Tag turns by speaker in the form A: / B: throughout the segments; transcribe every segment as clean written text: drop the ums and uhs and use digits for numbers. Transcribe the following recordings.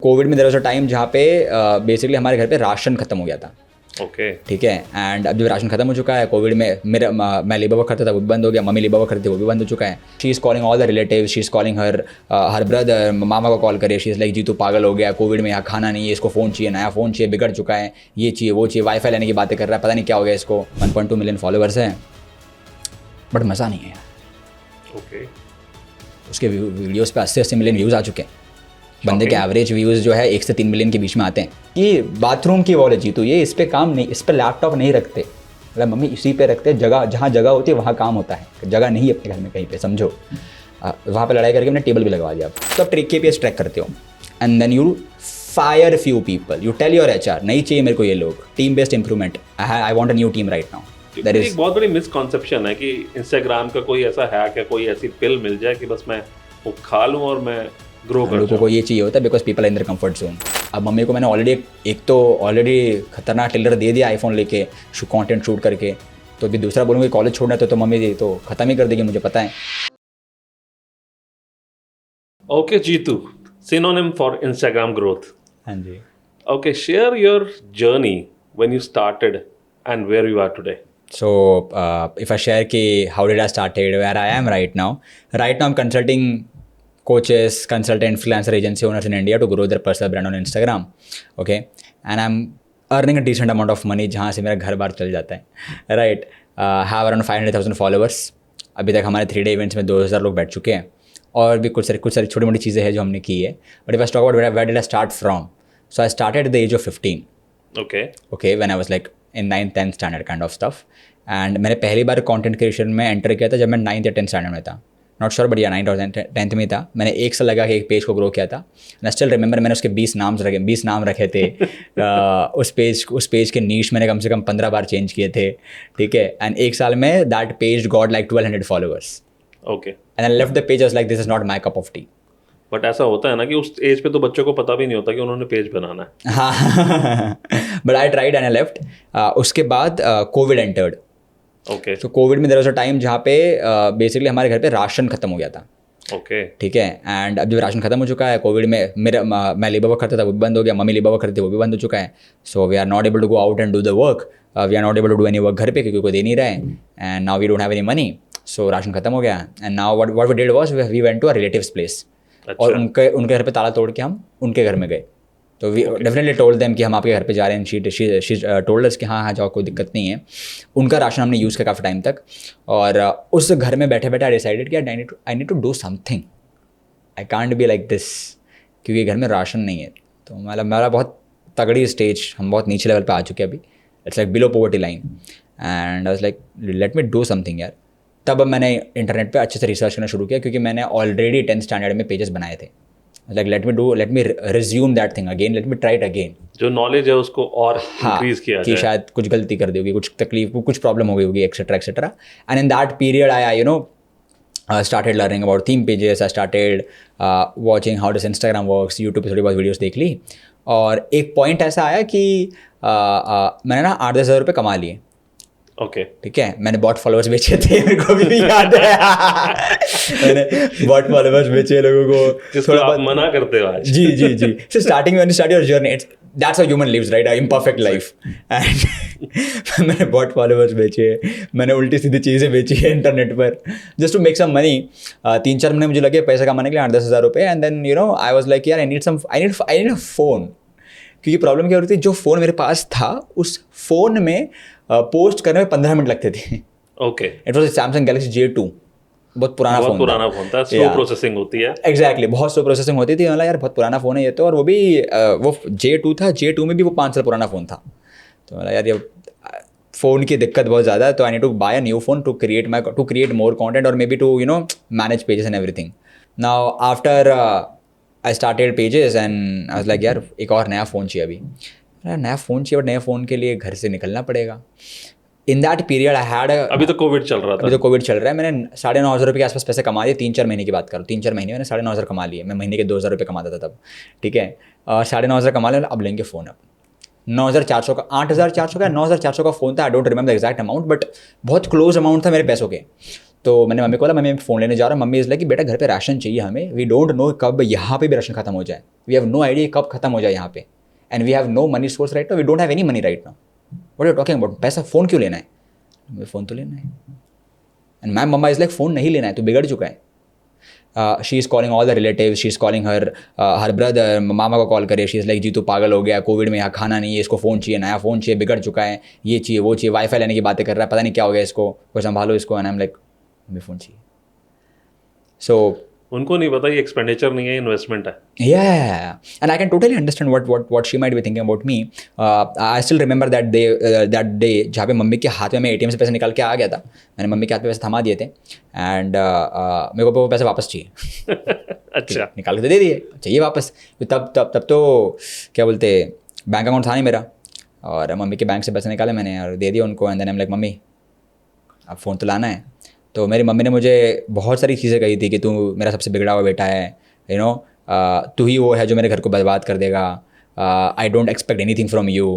A: Covid में there was a time जहाँ पे बेसिकली हमारे घर पे राशन खत्म हो गया था।
B: ओके
A: ठीक है, एंड अब जब राशन खत्म हो चुका है कोविड में, मैं लेबर वर्क करता था वो भी बंद हो गया, मम्मी लेबर वर्क करती थी वो भी बंद हो चुका है। She is calling all the relative, she is calling her brother, मामा को कॉल करे, शी इज़ लाइक जी तू पागल हो गया, कोविड में यहाँ खाना नहीं है, इसको फ़ोन चाहिए, नया फ़ोन चाहिए, बिगड़ चुका है, ये चाहिए वो चाहिए, वाईफाई लेने की बातें कर रहा है, पता नहीं क्या हो गया इसको। 1.2 मिलियन फॉलोअर्स हैं बट मज़ा नहीं है यार।
B: ओके
A: उसके वीडियोज़ पे 80-80 मिलियन व्यूज़ आ चुके हैं। बंदे के एवरेज व्यूज़ जो है 1 से 3 मिलियन के बीच में आते हैं। ये बाथरूम की वॉल है जीतू, ये इस पे काम नहीं, इस पे लैपटॉप नहीं रखते, मतलब मम्मी इसी पे रखते हैं। जगह जहाँ जगह होती है वहाँ काम होता है, जगह नहीं है अपने घर में कहीं पे, समझो। वहाँ पे लड़ाई करके हमने टेबल भी लगवा दिया। तो ट्रिक KPIs ट्रैक करते हो and then you fire few people, you tell your HR नहीं चाहिए मेरे को ये लोग, team based improvement, I want a new team right now. That is
B: एक बहुत बड़ी मिसकॉन्सेप्शन है कि इंस्टाग्राम का कोई ऐसा हैक है, कोई ऐसी पिल मिल जाए कि बस मैं वो खा लूँ और मैं ग्रो कर
A: लोगों को ये चाहिए होता है because people in their comfort zone. अब मम्मी को मैंने ऑलरेडी खतरनाक टेलर दे दिया आईफोन लेके कंटेंट शूट करके, तो अभी दूसरा बोलूँगी कॉलेज छोड़ना तो मम्मी तो ख़त्म ही कर देगी, मुझे पता है।
B: Okay Jitu, synonym for Instagram growth.
A: हाँ जी।
B: Okay, share your journey when you started and where you are today.
A: So if I share ki how did I started, where I am right now I'm consulting coaches, consultant, freelancer agency owners in India to grow their personal brand on Instagram. Okay, and I'm earning a decent amount of money जहाँ से मेरा घर बार चल जाता है, right? Have around 500,000 followers. अभी तक हमारे 3-day इवेंट्स में 2,000 लोग बैठ चुके हैं, और भी कुछ सारी छोटी मोटी चीज़ें हैं जो हमने की है। But if I talk about where did I start from? So I started at the age of 15. Okay, when I was like in 9th 10th standard kind of stuff. And मैंने पहली बार कंटेंट क्रिएशन में enter किया था जब मैं 9th या 10th standard में था, नॉट श्योर बट या 9th और 10th में था। मैंने 1 साल लगा के एक पेज को ग्रो किया था। आई स्टिल रिमेंबर मैंने उसके 20 नाम रखे थे। उस पेज के नीश मैंने कम से कम 15 बार चेंज किए थे, ठीक है। एंड 1 साल में that page got like 1200 followers.
B: Okay,
A: and I left the page like this is not my cup of T.
B: But ऐसा होता है ना कि उस एज पे तो बच्चों को पता भी नहीं होता कि उन्होंने पेज बनाना है।
A: हाँ but I tried and I left. उसके बाद कोविड एंटर्ड।
B: ओके
A: तो कोविड में देयर वाज अ टाइम जहाँ पे बेसिकली हमारे घर पे राशन खत्म हो गया था।
B: ओके
A: ठीक है, एंड अब जब राशन खत्म हो चुका है कोविड में, मैं लेबर वर्क करता था वो भी बंद हो गया, मम्मी लेबर वर्क करती थी वो भी बंद हो चुका है। So we are not able to go out and do the work, we are not able to do any work घर पे क्योंकि कोई दे नहीं रहा है, and now we don't have any money. So ration खत्म हो गया and now what we did was we went to a relative's place. और उनके घर पे ताला तोड़ के हम उनके घर में गए। तो वी डेफिनेटली टोल्ड देम कि हम आपके घर पे जा रहे हैं। शी टोल्ड अस कि हाँ जाओ, कोई दिक्कत नहीं है। उनका राशन हमने यूज़ किया काफ़ी टाइम तक, और उस घर में बैठे बैठे आई डिसाइडेड कि I need to do something, I can't be like this, क्योंकि घर में राशन नहीं है। तो मतलब मेरा बहुत तगड़ी स्टेज, हम बहुत नीचे लेवल पे आ चुके हैं अभी, it's like below poverty line, and I was like let me do something यार। तब मैंने इंटरनेट पे अच्छे से रिसर्च करना शुरू किया क्योंकि मैंने ऑलरेडी 10th स्टैंडर्ड में पेजेस बनाए थे। Like let me resume that thing again, let me try it again.
B: जो नॉलेज है उसको और इंक्रीज किया
A: कि शायद कुछ गलती कर दी होगी, कुछ तकलीफ, कुछ प्रॉब्लम हो गई होगी, etcetera etcetera. And in that period I started learning about theme pages, I started watching how does Instagram works, YouTube पे थोड़ी बहुत वीडियोस देख ली, और एक पॉइंट ऐसा आया कि मैंने ना 8-10 हज़ार रुपये कमा लिए।
B: ओके
A: ठीक है, मैंने बॉट फॉलोअर्स बेचे थे, मेरे को भी याद है मैंने बॉट फॉलोअर्स बेचे लोगों को,
B: थोड़ा बहुत मना करते हो आज।
A: जी so starting when you start your journey, that's how human lives right, imperfect life. And मैंने बॉट फॉलोअर्स बेचे, मैंने उल्टी सीधी चीज़ें बेची है इंटरनेट पर just to make some money. 3-4 महीने मुझे लगे पैसा कमाने के लिए, 8-10 हज़ार रुपये। And then I was like यार आई नीड अ फोन, क्योंकि प्रॉब्लम क्या हो रही थी, जो फ़ोन मेरे पास था उस फ़ोन में पोस्ट करने में 15 मिनट लगते थे।
B: Okay,
A: it was Samsung Galaxy J2, बहुत पुराना फ़ोन
B: था, स्लो प्रोसेसिंग होती है।
A: एग्जैक्टली, बहुत स्लो प्रोसेसिंग होती थी। मतलब यार बहुत पुराना फ़ोन है ये तो, और वो भी वो J2 था, J2 में भी वो 5 साल पुराना फ़ोन था। तो मतलब यार ये फ़ोन की दिक्कत बहुत ज़्यादा है, तो I need to buy a new phone to create more content, और maybe to manage pages and everything. Now after I started pages and I was like यार एक और नया फ़ोन चाहिए अभी, नया फ़ोन चाहिए, और नए फ़ोन के लिए घर से निकलना पड़ेगा। In that period I had
B: अभी तो कोविड चल रहा था।
A: अभी तो कोविड चल रहा है। मैंने 9,500 रुपये के आसपास पैसे कमा लिए, 3-4 महीने की बात करूँ, 3-4 महीने मैंने 9,500 कमा लिए। मैं महीने के 2,000 रुपये कमाता था तब, ठीक है। और 9,500 कमा लिया, अब लेंगे फ़ोन। अब 9,400 का, 8,400 का, 9,400 का फ़ोन था, I don't remember the exact amount, but बहुत क्लोज अमाउंट था मेरे पैसों के। तो मैंने मम्मी को बोला मम्मी फ़ोन लेने जा रहा हूँ. मम्मी इज़ लाइक कि बेटा घर पे राशन चाहिए हमें, वी डोंट नो कब यहाँ पे भी राशन खत्म हो जाए, वी हैव नो आइडिया कब खत्म हो जाए यहाँ पे, and we have no money source right now, we don't have any money right now, what are you talking about, पैसा फ़ोन क्यों लेना है, मुझे फ़ोन तो लेना है. एंड मैम मम्मा इज़ लाइक फ़ोन नहीं लेना है, तो बिगड़ चुका है. She is calling all the relative, she is calling her brother, मामा को कॉल करे, शी इज़ लाइक जी तू पागल हो गया, कोविड में यहाँ खाना नहीं है, इसको फ़ोन चाहिए, नया फ़ोन चाहिए, बिगड़ चुका है, ये चाहिए वो चाहिए, वाईफाई लेने की बातें कर रहा है, पता नहीं क्या हो गया इसको, कोई संभालो इसको. एंड आई एम लाइक हमें फ़ोन चाहिए. सो
B: उनको नहीं पता ये एक्सपेंडिचर नहीं है, इन्वेस्टमेंट है.
A: yeah, and I can totally understand what she might be thinking about me. I still remember that day जहाँ पे मम्मी के हाथ में मैं ATM से पैसे निकाल के आ गया था, मैंने मम्मी के हाथ में पैसे थमा दिए थे, एंड मेरे को वो पैसे वापस चाहिए.
B: अच्छा.
A: निकाल के दे दिए, चाहिए वापस. तब तो क्या बोलते, बैंक अकाउंट था नहीं मेरा, और मम्मी के बैंक से पैसे निकाले मैंने और दे दिया उनको. And then I am like mummy अब फ़ोन तो लाना है. तो मेरी मम्मी ने मुझे बहुत सारी चीज़ें कही थी कि तू मेरा सबसे बिगड़ा हुआ बेटा है, यू नो, तू ही वो है जो मेरे घर को बर्बाद कर देगा, I don't expect anything from you,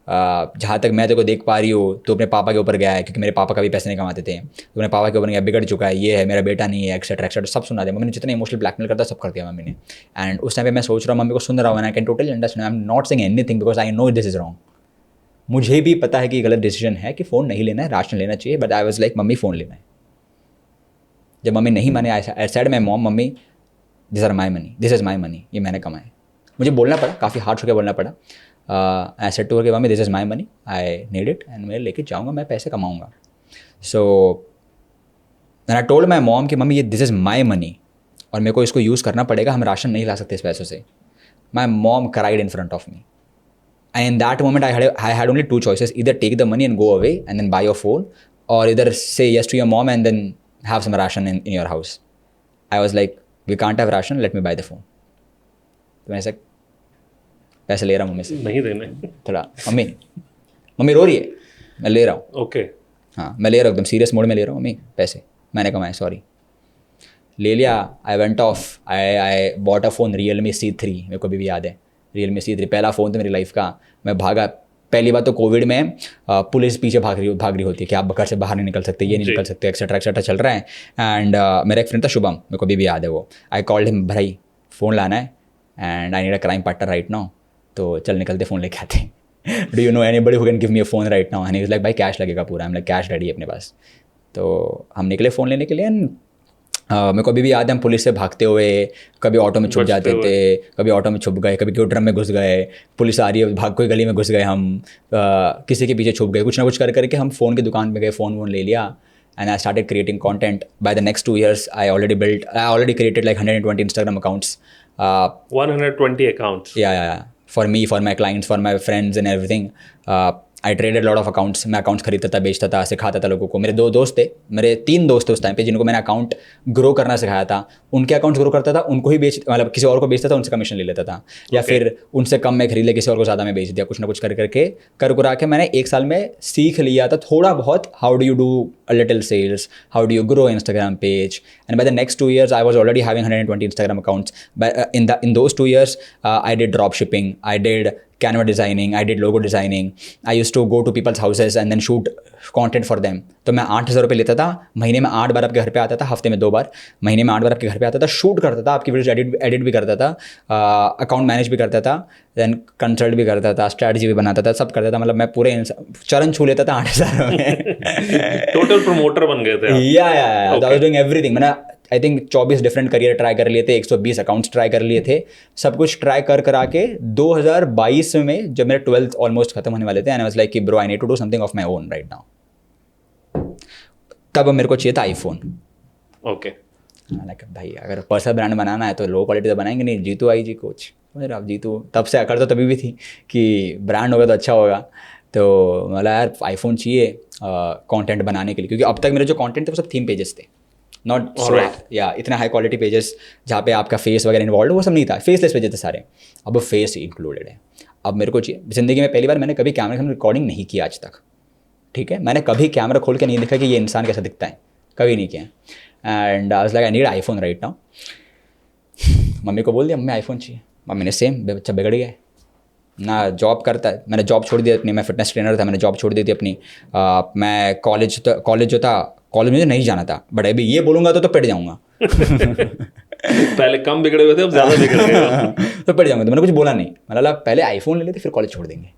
A: जहाँ तक मैं तेरे को देख पा रही हूँ तो अपने पापा के ऊपर गया है, क्योंकि मेरे पापा कभी पैसे नहीं कमाते थे, तो अपने पापा के ऊपर गया, बिगड़ चुका है, ये है मेरा बेटा नहीं है, एक्सेट्रा एक्सेट्रा सब सुना दिया. मम्मी ने जितना इमोशनल ब्लैकमेल करता सब कर दिया मम्मी ने. एंड उस टाइम पे मैं सोच रहा हूँ मम्मी को सुन रहा हूँ, and I can totally understand, I am not saying anything because I know this is wrong. मुझे भी पता है कि गलत डिसीजन है कि फ़ोन नहीं लेना है, राशन लेना चाहिए, but I was like mummy phone लेना है. जब मम्मी नहीं माने, I said my mom mummy this are my money, this is my money, ये मैंने कमाया. मुझे बोलना पड़ा, काफ़ी हार्ड होकर बोलना पड़ा. आई सेड टू हर कि mummy this is my money, I need it, and मैं लेके जाऊँगा, मैं पैसे कमाऊँगा. So then I told my mom कि मम्मी ये दिस इज़ माई मनी और मेरे को इसको यूज़ करना पड़ेगा, हम राशन नहीं ला सकते इस पैसों से. My mom cried in front of me. And in that moment, I had only two choices: either take the money and go away and then buy your phone, or either say yes to your mom and then have some ration in your house. I was like, we can't have ration, let me buy the phone. तो मैंने कहा पैसे ले रहा हूँ mummy से,
B: नहीं देने.
A: थोड़ा मम्मी रो रही है, मैं ले रहा हूँ.
B: ओके.
A: हाँ मैं ले रहा हूँ, एकदम सीरियस मोड में ले रहा हूँ. मम्मी पैसे मैंने कमाए, सॉरी. ले लिया. I went of, I bought a phone Realme C3, मेरे को भी याद है Realme C3 पहला फ़ोन था मेरी लाइफ का. मैं भागा. पहली बात तो कोविड में पुलिस पीछे भाग रही होती है कि आप घर से बाहर नहीं निकल सकते, ये नहीं निकल सकते, एक्सेट्रा एक्सेट्रा चल रहा है. एंड मेरा एक फ्रेंड था शुभम, मेरे को भी याद है वो. आई कॉल्ड हिम, भाई फ़ोन लाना है and I need a crime partner right now, तो चल निकलते फ़ोन लेके आते. Do you know anybody who can give me a phone right now? And he was like भाई कैश लगेगा पूरा. हम लाइक कैश रेडी है अपने पास. तो हम निकले फ़ोन लेने के लिए. एंड मेरे को अभी भी याद है हम पुलिस से भागते हुए कभी ऑटो में छुप जाते थे, कभी ऑटो में छुप गए, कभी कोई ड्रम में घुस गए, पुलिस आ रही है भाग, कोई गली में घुस गए हम, किसी के पीछे छुप गए, कुछ ना कुछ करके हम फ़ोन की दुकान पे गए, फ़ोन ले लिया. And I started creating content. By the next 2 years I already created like 120 Instagram accounts.
B: 120 accounts.
A: Yeah. For me, for my clients, for my friends and everything. I traded lot of accounts. मैं accounts खरीदता था, बेचता था, सिखाता था लोगों को. मेरे 2 दोस्त थे, मेरे 3 दोस्त थे उस टाइम पे, जिनको मैंने अकाउंट ग्रो करना सिखाया था. उनके अकाउंट्स ग्रो करता था, उनको ही मतलब किसी और को बेचता था, उनसे कमीशन ले लेता था. या फिर उनसे कम में खरीद ले, किसी और को ज़्यादा में बेच दिया. कुछ ना कुछ करके कर के मैंने 1 साल में सीख लिया था थोड़ा बहुत. How do you do a little sales, how do you grow Instagram page. And by the next 2 years I was already having 120 Instagram accounts. But in those 2 years I did drop shipping, I did Canva designing, I did logo designing. I used to go to people's houses and then shoot content for them. तो मैं 8,000 रुपये लेता था, महीने में 8 बार आपके घर पे आता था, हफ्ते में 2 बार, महीने में 8 बार आपके घर पे आता था, शूट करता था, आपकी वीडियोज एडिट भी करता था, अकाउंट मैनेज भी करता था, देन कंसल्ट भी करता था, स्ट्रैटेजी भी बनाता था, सब करता था. मतलब मैं पूरे चरण छू लेता था 8,000 में.
B: टोटल प्रमोटर बन गए थे.
A: या आई वाज डूइंग एवरीथिंग. मैंने I think 24 different career try कर लिए थे, 120 अकाउंट्स ट्राई कर लिए थे, सब कुछ ट्राई करा के 2022 में जब मेरे 12th ऑलमोस्ट खत्म होने वाले थे, एंड आई वाज लाइक कि bro I need to do something of my own right now. तब मेरे को चाहिए था आईफोन.
B: ओके.
A: लाइक भाई अगर पर्सनल ब्रांड बनाना है तो लो क्वालिटी तो बनाएंगे नहीं. जीतू आई जी कोच, आप जीतू तब से अकड़ तो तभी भी थी कि ब्रांड होगा तो अच्छा होगा. तो मतलब यार आईफोन चाहिए कंटेंट बनाने के लिए, क्योंकि अब तक मेरे जो कंटेंट थे वो सब थीम पेजेस थे, नॉट या इतने हाई क्वालिटी पेजेस जहाँ पे आपका फेस वगैरह इन्वॉल्व, वो सब नहीं था. फेसलेस पेजेस थे सारे. अब फेस इंक्लूडेड है. अब मेरे को चाहिए. ज़िंदगी में पहली बार मैंने कभी कैमरे से रिकॉर्डिंग नहीं किया आज तक. ठीक है, मैंने कभी कैमरा खोल के नहीं देखा कि ये इंसान कैसा दिखता है, कभी नहीं किया. And I was like I need iPhone right now. Mummy को बोल दिया मम्मी आईफोन चाहिए. मम्मी ने सेम, बच्चा बिगड़ गया है ना, जॉब करता है. मैंने जॉब छोड़ दी अपनी, मैं फिटनेस ट्रेनर था, मैंने जॉब छोड़ दी थी अपनी. मैं कॉलेज जो था कॉलेज मुझे नहीं जाना था, बट अभी ये बोलूँगा तो पिट जाऊँगा।
B: पहले कम बिगड़े हुए थे, अब ज़्यादा बिगड़ गए।
A: तो पिट जाऊँगा, तो मैंने कुछ बोला नहीं, मैंने बोला पहले आईफोन ले लेते फिर कॉलेज छोड़ देंगे,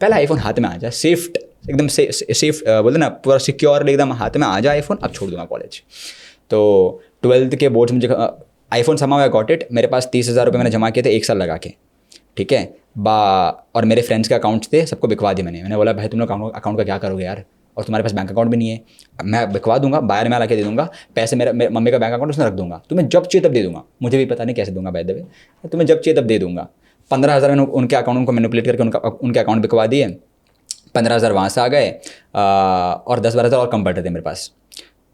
A: पहले आईफोन हाथ में आ जाए, सेफ एकदम सेफ बोलते ना, पूरा सिक्योर एकदम हाथ में आ जाए आईफोन, अब छोड़ दूंगा कॉलेज। तो 12th के बोर्ड्स मुझे आईफोन समा हुआ गॉट इट, मेरे पास 30,000 रुपये मैंने जमा किए थे 1 साल लगा के, ठीक है और मेरे फ्रेंड्स के अकाउंट्स थे, सबको बिकवा दिए मैंने बोला भाई तुम लोग अकाउंट का क्या करोगे यार, और तुम्हारे पास बैंक अकाउंट भी नहीं है, मैं बिकवा दूंगा, बाहर में ला के दे दूंगा पैसे, मेरे मम्मी का बैंक अकाउंट उसमें रख दूंगा, तुम्हें जब चाहिए तब दे दूंगा, मुझे भी पता नहीं कैसे दूंगा बाय द वे, तुम्हें जब चाहिए तब दे दूंगा। 15,000 मैंने उनके अकाउंट को मैनिपुलेट करके उनके अकाउंट बिकवा दिए, 15,000 वहाँ से आ गए और 10-12,000 और कम पड़ रहे थे मेरे पास।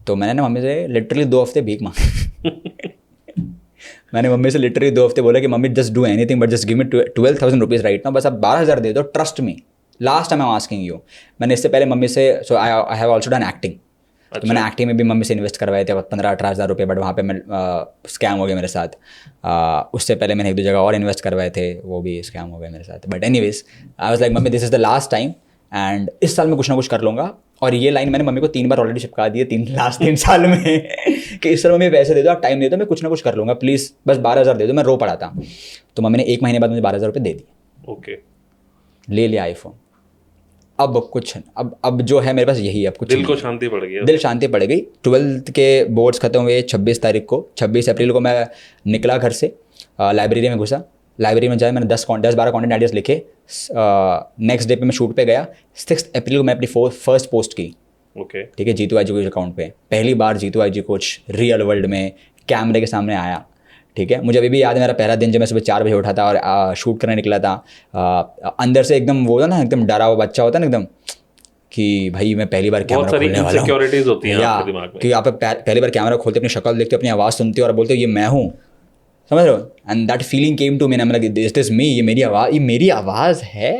A: तो मैंने ना मम्मी से लिटरली 2 हफ्ते भीख मांगी। मैंने मम्मी से लिटरली 2 हफ्ते बोला कि mummy just do anything but just give me 12,000 rupees right now, बस आप 12,000 दे दो, trust me, last time I am asking you. मैंने इससे पहले मम्मी से, so I have also done acting, तो मैंने एक्टिंग में भी मम्मी से इन्वेस्ट करवाए थे 15-18 हज़ार रुपये, बट वहाँ पे मैं स्कैम हो गया मेरे साथ। उससे पहले मैंने 1-2 जगह और इन्वेस्ट करवाए थे, वो भी स्कैम हो गए मेरे साथ। But anyways I was like mummy this is the last time and इस साल मैं कुछ ना कुछ कर लूँगा। और ये लाइन मैंने मम्मी को 3 बार ऑलरेडी चिपका दी है लास्ट 3 साल में कि इस साल मम्मी पैसे दे दो, आप टाइम दे दो, मैं कुछ ना कुछ कर लूँगा, प्लीज़ बस 12,000 दे दो। मैं रो पड़ा था, तो मम्मी ने 1 महीने बाद मुझे 12,000 रुपये दे दिए।
B: ओके,
A: ले लिया आईफोन। अब कुछ अब जो है मेरे पास यही है, अब कुछ
B: दिल को शांति पड़ गई,
A: दिल शांति पड़ गई। 12th के बोर्ड्स खत्म हुए 26 तारीख को, 26 अप्रैल को मैं निकला घर से, लाइब्रेरी में घुसा, लाइब्रेरी में जाए मैंने 10-12 कॉन्टेंट आइडियाज़ लिखे। नेक्स्ट डे पे मैं शूट पे गया, 6 अप्रैल को मैं अपनी फर्स्ट पोस्ट की,
B: ओके,
A: ठीक है, जीतू आईजी कोच अकाउंट पे। पहली बार Jeetu IG coach real world में कैमरे के सामने आया, ठीक है। मुझे अभी भी याद है मेरा पहला दिन जब मैं सुबह 4 बजे उठा था और शूट करने निकला था। अंदर से एकदम वो ना एकदम डरा हुआ बच्चा होता है ना एकदम, कि भाई मैं पहली बार कैमरा खोलने वाला हूँ।
B: इनसिक्योरिटीज होती हैं आपके दिमाग में
A: कि आप पहली बार कैमरा खोलते, अपनी शक्ल देखते, अपनी आवाज़ सुनते हो और बोलते हो ये मैं हूँ, समझ रहे हो। And that feeling came to me, मतलब दिस मी, ये मेरी आवाज़ है।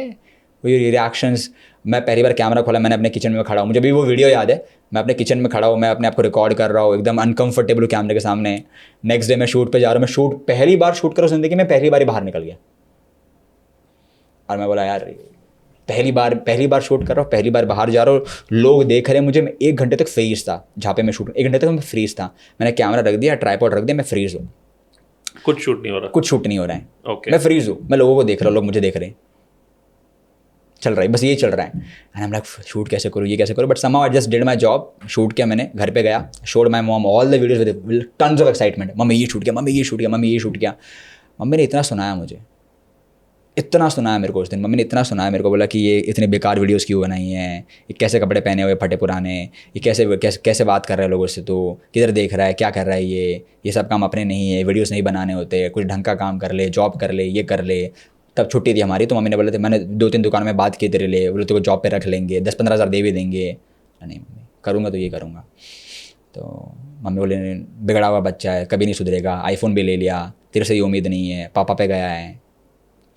A: वो ये रिएक्शंस, मैं पहली बार कैमरा खोला, मैंने अपने किचन में खड़ा हूँ, मुझे भी वो वीडियो याद है, मैं अपने किचन में खड़ा हूँ, मैं अपने आप को रिकॉर्ड कर रहा हूँ, एकदम अनकंफर्टेबल कैमरे के सामने। नेक्स्ट डे मैं शूट पे जा रहा हूँ, मैं पहली बार शूट कर रहा हूँ ज़िंदगी में, पहली बार ही बाहर निकल गया। और मैं बोला यार पहली बार शूट कर रहा हूँ, पहली बार बाहर जा रहा हूँ, लोग देख रहे हैं मुझे। मैं 1 घंटे तक फ्रीज था, जहाँ पे मैं शूट 1 घंटे तक मैं फ्रीज था। मैंने कैमरा रख दिया, ट्राइपॉड रख दिया, मैं फ्रीज हूँ,
B: कुछ शूट नहीं हो रहा है।
A: ओके, मैं फ्रीज हूँ, मैं लोगों को देख रहा हूँ, लोग मुझे देख रहे हैं, चल रहा है, बस ये चल रहा है। And I am like shoot कैसे करूँ, ये कैसे करूँ, but somehow I just did my job. Shoot किया मैंने, घर पे गया, showed my mom all the videos with tons of excitement. Mummy ये शूट किया, मम्मी ये शूट किया, मम्मी ये शूट किया। मम्मी ने इतना सुनाया मुझे, इतना सुनाया मेरे को उस दिन। मम्मी ने इतना सुनाया मेरे को, बोला कि ये इतने बेकार वीडियोस क्यों बनाई हैं, ये कैसे कपड़े पहने हुए फटे पुराने, ये कैसे बात कर रहा है लोगों से, तो किधर देख रहा है, क्या कर रहा है, ये सब काम अपने नहीं है, वीडियोस नहीं बनाने होते, कुछ ढंग का काम कर ले, जॉब कर ले, ये कर ले। तब छुट्टी थी हमारी, तो मम्मी ने बोला था, मैंने 2-3 दुकानों में बात की तेरे लिए, बोले तेरे को जॉब पे रख लेंगे, 10-15 हज़ार दे भी देंगे। नहीं मम्मी, करूँगा तो ये करूँगा। तो मम्मी बोले बिगड़ा हुआ बच्चा है, कभी नहीं सुधरेगा, आईफोन भी ले लिया, तेरे से ये उम्मीद नहीं है, पापा पे गया है।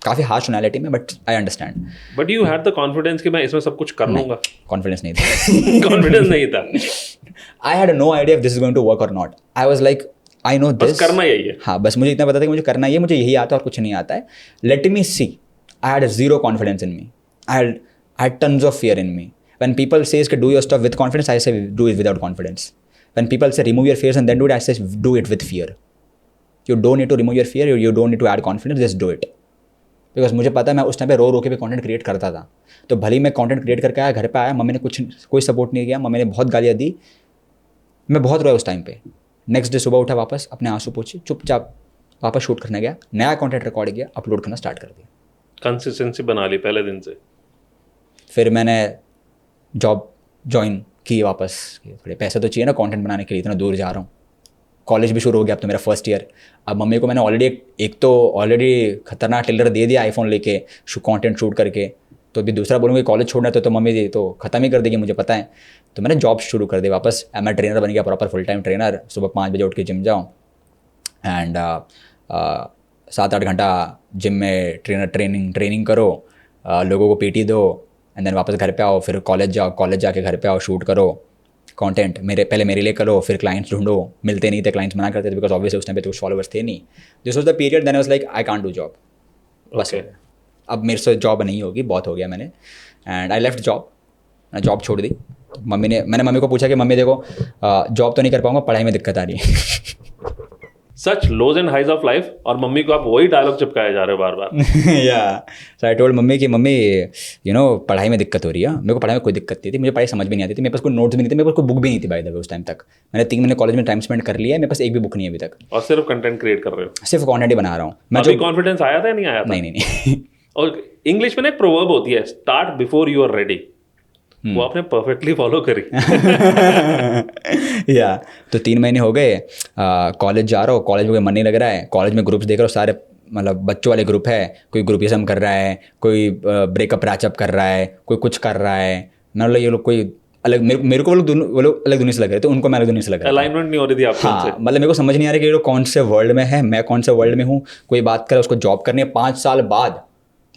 A: काफ़ी हार्श पर्सनैलिटी में, but I understand.
B: But you had the confidence कि मैं इसमें सब कुछ कर लूँगा?
A: कॉन्फिडेंस नहीं था।
B: कॉन्फिडेंस नहीं था।
A: I had no idea if this is going to work और not. I was like I know this,
B: करना यही है।
A: हाँ, बस मुझे इतना पता था कि मुझे करना ही है, मुझे यही आता है और कुछ नहीं आता है। Let me see. I had zero confidence in me. I had tons of fear in me. When people says कि do your stuff with confidence, I say do it without confidence. When people say remove your fears and then do it, I say do it with fear. You don't need to remove your fear, you don't need to add confidence, just do it. Because मुझे पता है मैं उस time पे रो के भी content create करता था. तो भले ही मैं कंटेंट क्रिएट करके आया, घर पे आया, मम्मी ने कोई सपोर्ट नहीं किया, मम्मी ने बहुत गालियाँ दी, मैं बहुत रोया उस टाइम पे. नेक्स्ट डे सुबह उठा, वापस अपने आंसू पोंछे, चुपचाप वापस शूट करने गया, नया कंटेंट रिकॉर्ड किया, अपलोड करना स्टार्ट कर दिया.
B: कंसिस्टेंसी बना ली पहले दिन से.
A: फिर मैंने जॉब ज्वाइन की वापस. थोड़े पैसे तो चाहिए ना कंटेंट बनाने के लिए, इतना दूर जा रहा हूँ. कॉलेज भी शुरू हो गया, अब तो मेरा फर्स्ट ईयर. अब मम्मी को मैंने ऑलरेडी खतरनाक टेलर दे दिया आईफोन लेके कंटेंट शूट करके. तो अभी दूसरा बोलूँगा कॉलेज छोड़ना तो मम्मी दी तो ख़त्म ही कर देगी, मुझे पता है. तो मैंने जॉब शुरू कर दी वापस. मैं ट्रेनर बन गया, प्रॉपर फुल टाइम ट्रेनर. सुबह 5 बजे उठ के जिम जाऊँ एंड 7-8 घंटा जिम में ट्रेनिंग करो, लोगों को पीटी दो, एंड देन वापस घर पे आओ, फिर कॉलेज जाओ, कॉलेज जाके घर पे आओ, शूट करो कंटेंट. पहले मेरे लिए करो, फिर क्लाइंट्स ढूंढो. मिलते नहीं थे, क्लाइंट्स मना करते थे बिकॉज ऑब्वियसली उस टाइम पे तो कुछ फॉलोवर्स थे नहीं. This was the period then I was like I can't do job. बस अब मेरे से जॉब नहीं होगी, बहुत हो गया मैंने. And I left job. मैंने जॉब छोड़ दी. मैंने मम्मी को पूछा कि मम्मी देखो जॉब तो नहीं कर पाऊंगा, पढ़ाई में दिक्कत आ रही है.
B: सच लोज एंड हाइज ऑफ लाइफ, और मम्मी को आप वही डायलॉग चिपकाए जा रहे हो बार बार.
A: या सो आई टोल्ड मम्मी कि मम्मी पढ़ाई में दिक्कत हो रही है. मेरे को पढ़ाई में कोई दिक्कत नहीं थी, मुझे पढ़ाई समझ भी नहीं आती थी, मेरे पास कोई नोट्स भी नहीं थे, मेरे पास कोई बुक भी नहीं थी बाय द वे उस टाइम तक. मैंने 3 महीने कॉलेज में टाइम स्पेंड कर लिया है, मेरे पास एक भी बुक नहीं है अभी तक.
B: और सिर्फ कंटेंट क्रिएट कर रहे हो.
A: सिर्फ कॉन्टेंट ही बना रहा हूँ मैं.
B: अभी कॉन्फिडेंस आया था या नहीं आया था?
A: नहीं.
B: और इंग्लिश में ना एक प्रोवर्ब होती है, start before you are ready. वो आपने परफेक्टली फॉलो करी.
A: या तो 3 महीने हो गए कॉलेज जा रहा हूँ, कॉलेज में कोई मन नहीं लग रहा है. कॉलेज में ग्रुप्स देख रहा हूँ, सारे मतलब बच्चों वाले ग्रुप है. कोई ग्रुपिज्म कर रहा है, कोई ब्रेकअप रैचअप कर रहा है, कोई कुछ कर रहा है. मैं बोला ये लोग कोई अलग, मेरे को वो लोग अलग दुनिया से लग रहे थे, उनको मैं अलग दुनिया से लग रहा था.
B: अलाइनमेंट नहीं हो रही थी आपको उनसे.
A: हाँ, मतलब मेरे को समझ नहीं आ रहा कि ये लोग कौन से वर्ल्ड में है, मैं कौन से वर्ल्ड में हूँ. कोई बात करे उसको जॉब करनी है 5 साल बाद.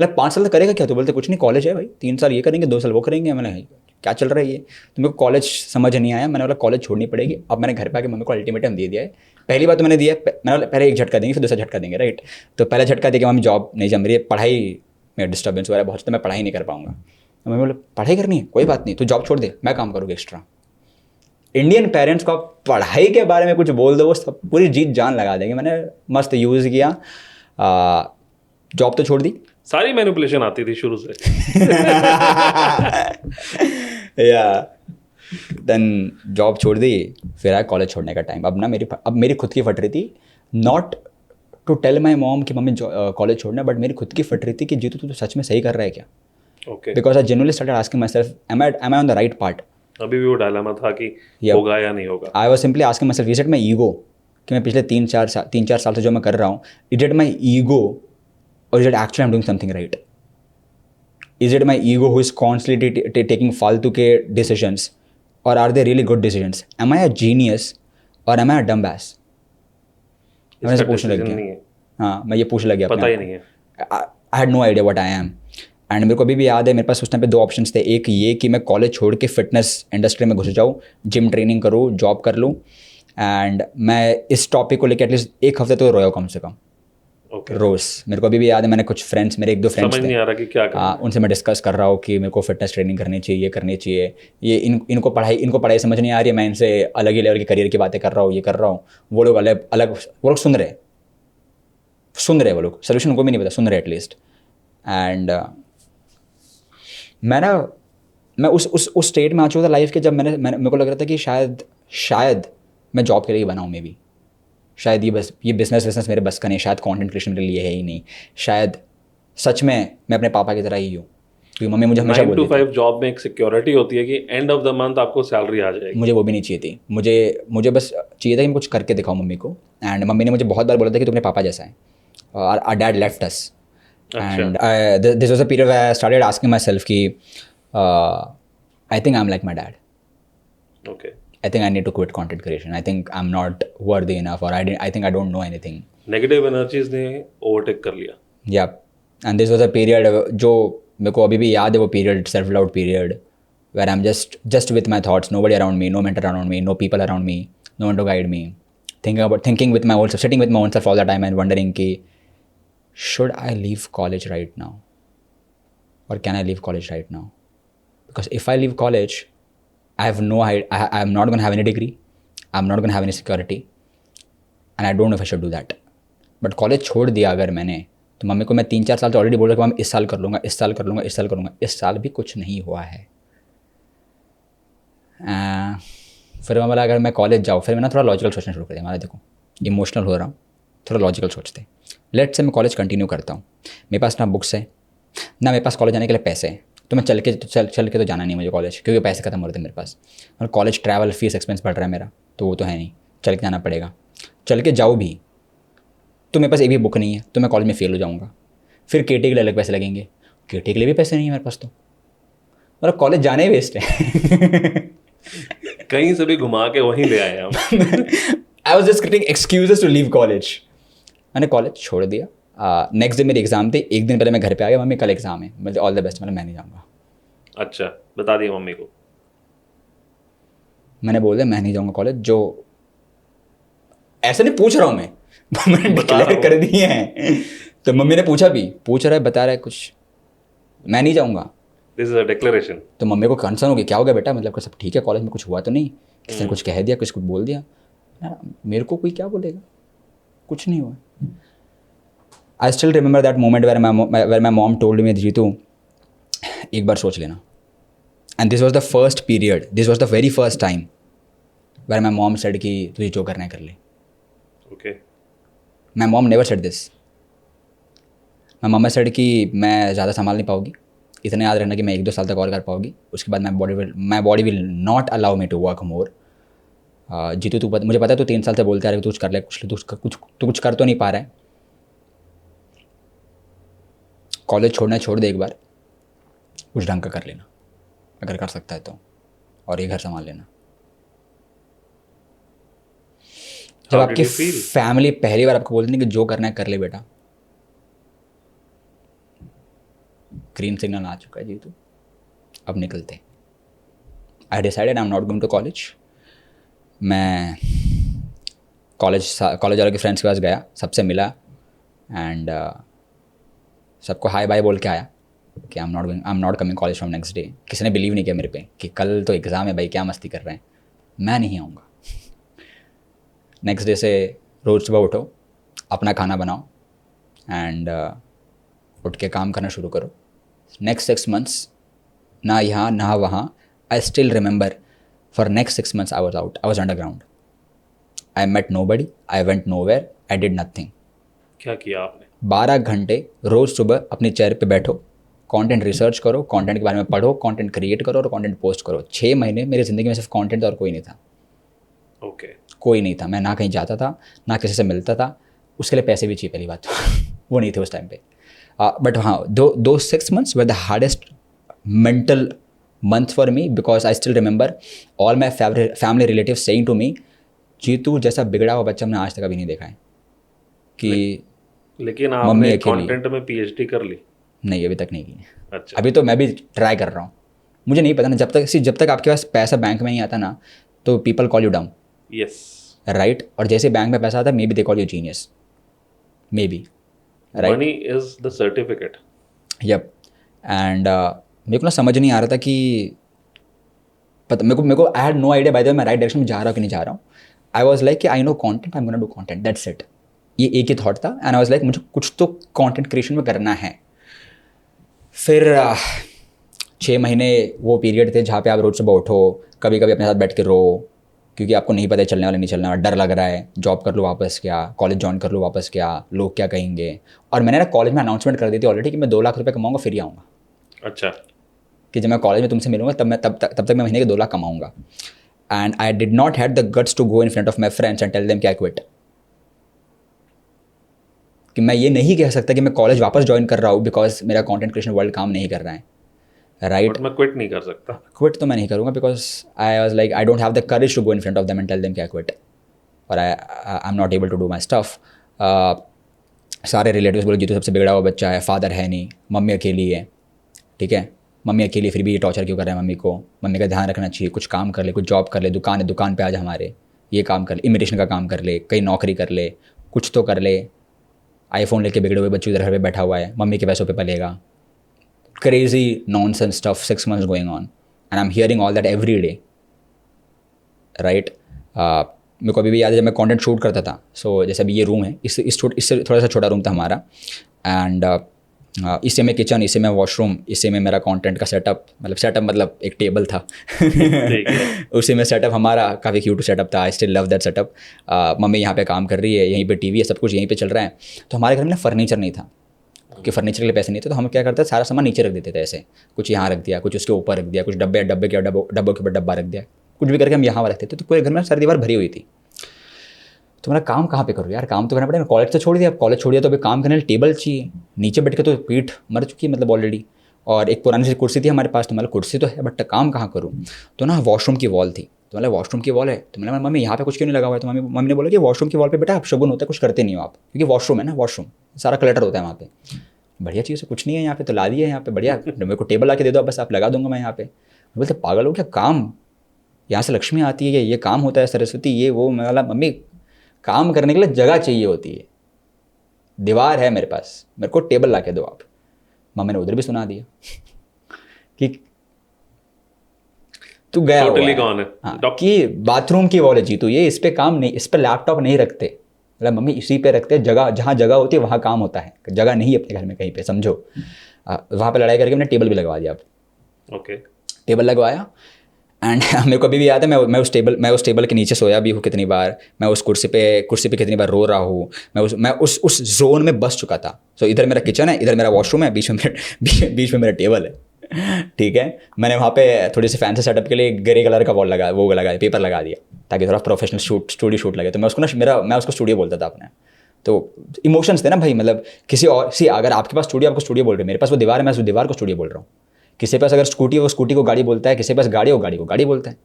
A: मतलब 5 साल तक करेगा क्या? तो बोलते कुछ नहीं, कॉलेज है भाई, 3 साल ये करेंगे, 2 साल वो करेंगे. मैंने क्या चल रहा है ये? तो मेरे को कॉलेज समझ नहीं आया. मैंने बोला कॉलेज छोड़नी पड़ेगी. अब मैंने घर पे आके मम्मी को अल्टीमेटम दे दिया है. पहली बार तो मैंने दिया, मैंने बोला पहले एक झटका देंगे फिर दूसरा झटका देंगे, राइट. तो पहला झटका दिया कि मम्मी जॉब नहीं जम रही है, पढ़ाई में डिस्टर्बेंस हो रहा है बहुत, तो मैं पढ़ाई नहीं कर पाऊंगा. तो मम्मी बोले पढ़ाई करनी है, कोई बात नहीं, तो जॉब छोड़ दे, मैं काम करूँगी एक्स्ट्रा. इंडियन पेरेंट्स को आप पढ़ाई के बारे में कुछ बोल दो, वो सब पूरी जीत जान लगा देंगे. मैंने मस्त यूज़ किया, जॉब तो छोड़ दी.
B: सारी मैनिपुलेशन आती थी शुरू से.
A: या देन जॉब छोड़ दी, फिर आया कॉलेज छोड़ने का टाइम. अब मेरी खुद की फट रही थी. Not to tell my mom कि मम्मी कॉलेज छोड़ना, बट मेरी खुद की फट रही थी कि जीतू तू तो सच में सही कर रहा है क्या.
B: Okay.
A: Because I genuinely started asking myself, am I on the right part.
B: अभी भी वो डायलेमा था कि होगा या नहीं होगा.
A: I was simply asking my self, is it my ego कि मैं पिछले 3-4 साल से जो मैं कर रहा हूँ, is it my ego or is it actually I'm doing something right? Is it my ego who is constantly taking फालतू के decisions, or are they really good decisions? Am I a genius or am I a dumbass? मैं ये पूछने लग गया. हाँ, मैं ये पूछने लग गया.
B: पता ही नहीं है.
A: I had no idea what I am. And मेरे को अभी भी याद है, मेरे पास उस टाइम पे 2 ऑप्शंस थे. एक ये कि मैं कॉलेज छोड़ के फिटनेस इंडस्ट्री में घुस जाऊँ, जिम ट्रेनिंग करूँ, जॉब कर लूँ. एंड मैं इस टॉपिक को लेकर एटलीस्ट 1 हफ्ते तो रोया कम से कम. रोज मेरे को अभी भी याद है, मैंने कुछ फ्रेंड्स, मेरे 1-2 फ्रेंड्स
B: समझ नहीं आ रहा कि क्या करना.
A: उनसे मैं डिस्कस कर रहा हूँ कि मेरे को फिटनेस ट्रेनिंग करनी चाहिए, ये करनी चाहिए. ये इनको पढ़ाई समझ नहीं आ रही है. मैं इनसे अलग ही लेवल की करियर की बातें कर रहा हूँ, ये कर रहा हूँ. वो लोग अलग वो लोग सुन रहे वो लोग. सोल्यूशन उनको भी नहीं पता, सुन रहे एटलीस्ट. एंड मैं उस स्टेट में आ चुका था लाइफ के, जब मेरे को लग रहा था कि शायद मैं जॉब के लिए बना हूँ. मे बी शायद ये बिजनेस मेरे बस का नहीं, शायद कंटेंट क्रिएशन मेरे लिए है ही नहीं, शायद सच में मैं अपने पापा की तरह ही हूँ. क्योंकि मम्मी मुझे हमेशा
B: 9 to 5 जॉब में एक सिक्योरिटी होती है कि एंड ऑफ द मंथ आपको सैलरी आ जाएगी.
A: मुझे वो भी नहीं चाहिए थी. मुझे बस चाहिए था कि मैं कुछ करके दिखाऊँ मम्मी को. एंड मम्मी ने मुझे बहुत बार बोला था कि तुम्हारे पापा जैसा है. Our dad left us. And this was a period where I started asking myself कि I think I am like my dad.
B: Okay.
A: I think I need to quit content creation. I think I'm not worthy enough, or I think I don't know anything.
B: Negative energies ने overtake कर लिया.
A: Yeah, and this was a period जो मेरे को अभी भी याद है, वो period, self doubt period, where I'm just with my thoughts, nobody around me, no mentor around me, no people around me, no one to guide me, thinking with my own self, sitting with my own self all the time and wondering कि should I leave college right now, or can I leave college right now? Because if I leave college, I'm not going to have any degree, I'm not going to have any security, and I don't know if I should do that. But college छोड़ दिया अगर मैंने, तो mummy को मैं 3-4 साल तो already बोल रहा कि मैं इस साल कर लूँगा, इस साल भी कुछ नहीं हुआ है. फिर मैं बोला अगर मैं कॉलेज जाऊँ, फिर मैं ना थोड़ा लॉजिकल सोचना शुरू कर दिया. हमारा देखो इमोशनल हो रहा हूँ, थोड़ा लॉजिकल सोचते. लेट्स से मैं कॉलेज कंटिन्यू करता हूँ, मेरे पास ना बुक्स है, ना मेरे पास कॉलेज जाने के लिए पैसे हैं, तो मैं चल के तो जाना नहीं मुझे कॉलेज, क्योंकि पैसे खत्म हो रहे थे मेरे पास. और कॉलेज ट्रैवल फीस एक्सपेंस बढ़ रहा है मेरा, तो वो तो है नहीं, चल के जाना पड़ेगा. चल के जाऊँ भी तो मेरे पास एक भी बुक नहीं है, तो मैं कॉलेज में फेल हो जाऊँगा. फिर केटी के लिए अलग पैसे लगेंगे, केटी के लिए भी पैसे नहीं है मेरे पास, तो मतलब कॉलेज जाने ही वेस्ट है.
B: कहीं से भी घुमा के वहीं ले आए हम.
A: I was just getting excuses to leave college. मैंने कॉलेज छोड़ दिया. नेक्स्ट डे मेरी एग्जाम थी, एक दिन पहले मैं घर पे आ गया, मम्मी कल एग्जाम है, मतलब ऑल द बेस्ट. मैं नहीं जाऊँगा.
B: अच्छा, बता दिया मम्मी को.
A: मैंने बोल दिया मैं नहीं जाऊँगा कॉलेज. जो ऐसे नहीं पूछ रहा हूँ मैंने डिक्लेयर कर दिए हैं. तो मम्मी ने पूछ रहा है, बता रहा है कुछ, मैं नहीं जाऊँगा.
B: This is a declaration.
A: तो मम्मी को कंसर्न हो गया, क्या हो गया बेटा, मतलब कि सब ठीक है, कॉलेज में कुछ हुआ तो नहीं, किसी ने कुछ कह दिया, कुछ बोल दिया? मेरे को कोई क्या बोलेगा, कुछ नहीं हुआ। I still remember that moment where my mom told me, Jitu एक बार सोच लेना। And this was the first period, this was the very first time where my mom said कि तुझे जो करना है कर ले।
B: Okay.
A: My mom never said this. My mumma said कि मैं ज़्यादा संभाल नहीं पाऊँगी, इतना याद रखना कि मैं 1-2 साल तक और कर पाऊँगी, उसके बाद my body will not allow me to work more. Jitu तू मुझे पता है तू 3 साल से बोलते आ रहा है कि तू कुछ कर ले, कुछ कर तो नहीं पा रहा है, कॉलेज छोड़ना छोड़ दे, एक बार कुछ ढंग का कर लेना अगर कर सकता है तो, और ये घर संभाल लेना। जब आपकी फैमिली पहली बार आपको बोलती है कि जो करना है कर ले बेटा, ग्रीन सिग्नल आ चुका है जीतू, अब निकलते। I decided I am not going to college. मैं कॉलेज वालों के फ्रेंड्स के पास गया, सबसे मिला एंड सबको हाय बाय बोल के आया कि आई am not coming college from next day. किसी ने बिलीव नहीं किया मेरे पे कि कल तो एग्ज़ाम है भाई, क्या मस्ती कर रहे हैं, मैं नहीं आऊँगा। नेक्स्ट डे से रोज़ सुबह उठो, अपना खाना बनाओ एंड उठ के काम करना शुरू करो। नेक्स्ट 6 months ना यहाँ ना वहाँ, I still remember for next 6 months I was out, I was underground, I met nobody, I went nowhere, I did nothing.
B: क्या किया आपने?
A: 12 घंटे रोज़ सुबह अपनी चेयर पे बैठो, कंटेंट रिसर्च करो, कंटेंट के बारे में पढ़ो, कंटेंट क्रिएट करो और कंटेंट पोस्ट करो। 6 महीने मेरी ज़िंदगी में सिर्फ कंटेंट था और कोई नहीं था।
B: ओके।
A: कोई नहीं था, मैं ना कहीं जाता था ना किसी से मिलता था, उसके लिए पैसे भी चाहिए पहली बात वो नहीं थे उस टाइम पे। बट हाँ, दो 6 months were the hardest mental months for me, because I still remember all my family relative saying to me, Jitu जैसा बिगड़ा हुआ बच्चा हमने आज तक अभी नहीं देखा है। कि
B: लेकिन आपने कंटेंट में पीएचडी कर ली?
A: नहीं, अभी तक नहीं की।
B: अच्छा।
A: अभी तो मैं भी ट्राई कर रहा हूँ, मुझे नहीं पता ना, जब तक आपके पास पैसा बैंक में नहीं आता ना तो people call you down.
B: Yes,
A: right. और जैसे बैंक में पैसा आता है, maybe they call you genius, maybe, right.
B: Money is the certificate.
A: Yup. And मेरे को ना समझ नहीं आ रहा था कि मेरे को I had no idea by the way मैं राइट डायरेक्शन में जा रहा हूँ कि नहीं जा रहा हूँ। आई वॉज लाइक कि I know content, I am gonna do content, that's it. ये एक ही थॉट था एंड आई वॉज लाइक मुझे कुछ तो कॉन्टेंट क्रिएशन में करना है। फिर 6 महीने वो पीरियड थे जहाँ पे आप रोज़ सुबह उठो, कभी कभी अपने साथ बैठ के रो, क्योंकि आपको नहीं पता है चलने वाला नहीं चलने वाला, डर लग रहा है, जॉब कर लो वापस क्या, कॉलेज ज्वाइन कर लो वापस क्या, लोग क्या कहेंगे। और मैंने ना कॉलेज में अनाउंसमेंट कर दी थी ऑलरेडी कि मैं 2 लाख रुपये कमाऊँगा फिर ही आऊँगा।
B: अच्छा।
A: कि जब मैं कॉलेज में तुमसे मिलूंगा तब तक मैं महीने के 2 लाख कमाऊँगा। And I did not had the guts to go in front of my friends and tell them कि आई क्विट। कि मैं ये नहीं कह सकता कि मैं कॉलेज वापस ज्वाइन कर रहा हूँ बिकॉज मेरा कंटेंट क्रिएशन वर्ल्ड काम नहीं कर रहा है, राइट।
B: मैं क्विट नहीं कर सकता।
A: क्विट तो मैं नहीं करूँगा because I was like I don't have the courage to go in front of them and tell them कि आई क्विट, और I am not able to do my stuff. सारे रिलेटिव्स बोले जीतू सबसे बिगड़ा हुआ बच्चा है, फादर है नहीं, मम्मी अकेली है, ठीक है, मम्मी अकेली फिर भी ये टॉर्चर क्यों कर रहा है मम्मी को, मम्मी का ध्यान रखना चाहिए, कुछ काम कर ले, कुछ जॉब कर ले, दुकान है दुकान पे आज हमारे, ये काम कर ले, इमिटेशन का काम कर ले, कहीं नौकरी कर ले, कुछ तो कर ले। आईफोन लेके बिगड़े हुए बच्चे उधर घर पे बैठा हुआ है, मम्मी के पैसों पे पलेगा। Crazy nonsense stuff 6 months going on and I am hearing all that every day, right. मेरे को अभी भी याद है जब मैं कंटेंट शूट करता था, सो जैसे अभी ये रूम है, इससे थोड़ा सा छोटा रूम था हमारा, एंड इससे में किचन, इससे में वॉशरूम, इससे में मेरा कंटेंट का सेटअप मतलब एक टेबल था उसी में सेटअप हमारा काफ़ी क्यूट सेटअप था। I still love that setup. Mummy यहाँ पे काम कर रही है, यहीं पे टीवी है, सब कुछ यहीं पे चल रहा है। तो हमारे घर में ना फर्नीचर नहीं था, क्योंकि फर्नीचर के लिए पैसे नहीं थे, तो हम क्या करते थे सारा सामान नीचे रख देते थे, ऐसे कुछ यहाँ रख दिया, कुछ उसके ऊपर रख दिया, कुछ डब्बों के ऊपर डब्बा रख दिया, कुछ भी करके हम यहाँ रखते थे। तो पूरे घर में सारी दीवार भरी हुई थी। तो मेरा काम कहाँ पे करूँ यार, काम तो करना पड़ेगा। कॉलेज तो छोड़ दिया, अब कॉलेज छोड़ दिया तो अभी काम करने लिए टेबल चाहिए, नीचे बैठ के तो पीठ मर चुकी है मतलब ऑलरेडी, और एक पुरानी सी कुर्सी थी हमारे पास, तो मतलब कुर्सी तो है बट काम कहाँ करूँ। तो ना वॉशरूम की वॉल थी, तो मतलब वॉशरूम की वॉल है, तो मतलब मम्मी यहाँ पे कुछ क्यों नहीं लगा हुआ है। तो मम्मी ने बोला कि वॉशरूम की वॉल पे बेटा आप शगुन होता है, कुछ करते नहीं हो आप, क्योंकि वॉशरूम है ना, वॉशरूम सारा क्लटर होता है वहाँ पे, बढ़िया चीज़ है, कुछ नहीं है यहाँ पे, तो ला दिया यहाँ पे, बढ़िया मेरे को टेबल ला के दे दो बस, आप लगा दूंगा मैं यहाँ पे। बोलते पागल हो क्या, काम यहाँ से लक्ष्मी आती है, ये काम होता है, सरस्वती ये वो। मैं मम्मी काम करने के लिए जगह चाहिए होती है, दीवार है मेरे पास, मेरे को टेबल ला के दो आप। मम्मी ने उधर भी सुना दिया कि तू गया हुआ
B: Totally
A: है।
B: gone है।
A: हाँ, कि बाथरूम की वॉल है जीतू, ये इस पे काम नहीं, इस पे लैपटॉप नहीं रखते, मतलब मम्मी इसी पे रखते, जगह जहाँ जगह होती है वहाँ काम होता है, जगह नहीं अपने घर में कहीं पे, समझो। वहाँ पे लड़ाई करके मैंने टेबल भी लगवा दिया। अब
B: Okay.
A: टेबल लगवाया एंड मेरे को अभी भी याद है, मैं उस टेबल के नीचे सोया भी हूँ कितनी बार, मैं उस कुर्सी पे कितनी बार रो रहा हूँ, मैं उस जोन में बस चुका था। सो इधर मेरा किचन है, इधर मेरा वॉशरूम है, बीच में मेरा टेबल है, ठीक है। मैंने वहाँ पे थोड़ी सी फैंसी सेटअप के लिए ग्रे कलर का वॉल लगा पेपर लगा दिया, ताकि थोड़ा प्रोफेशनल स्टूडियो शूट लगे। तो मैं उसको मैं उसको स्टूडियो बोलता था अपने। तो इमोशंस थे ना भाई, मतलब किसी और अगर आपके पास स्टूडियो, आपको स्टूडियो बोल रहे हैं, मेरे पास वो दीवार है, मैं उस दीवार को स्टूडियो बोल रहा हूँ। किसी के पास अगर स्कूटी है, वो स्कूटी को गाड़ी बोलता है, किसी के पास गाड़ी हो, गाड़ी को गाड़ी बोलता है।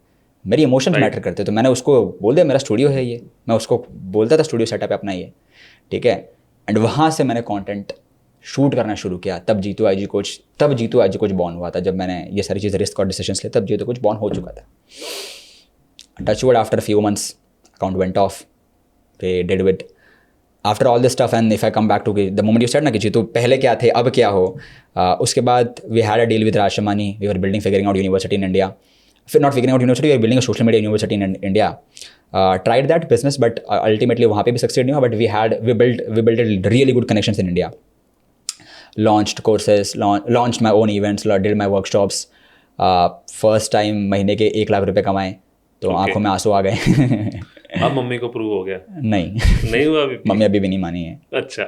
A: मेरी इमोशंस मैटर करते हैं, तो मैंने उसको बोल दिया मेरा स्टूडियो है ये, मैं उसको बोलता था स्टूडियो सेटअप है अपना ये, ठीक है। एंड वहाँ से मैंने कंटेंट शूट करना शुरू किया। तब जीतू आई जी कोच बॉर्न हुआ था, जब मैंने ये सारी चीज़ें रिस्क और डिसीजंस लिए, तब जीतू कोच बॉर्न हो चुका था। Touch wood, after few months account went off, pay did with after all this stuff. And if I come back to the moment you said ना कि जीतू पहले क्या थे अब क्या हो, उसके बाद we had a deal with Raj Shamani, we were figuring out university in India, फिर not figuring out university, we are building a social media university in India. Tried that business, but ultimately वहाँ पे भी सक्सेड नहीं हुआ, but we build really good connections in India, launched courses, launched my own events, did my workshops. First time महीने के 1 लाख रुपए कमाए, तो
B: Okay.
A: आंखों में आंसू आ गए।
B: अब मम्मी को प्रूव हो गया?
A: नहीं
B: हुआ अभी?
A: मम्मी अभी भी नहीं मानी है।
B: अच्छा।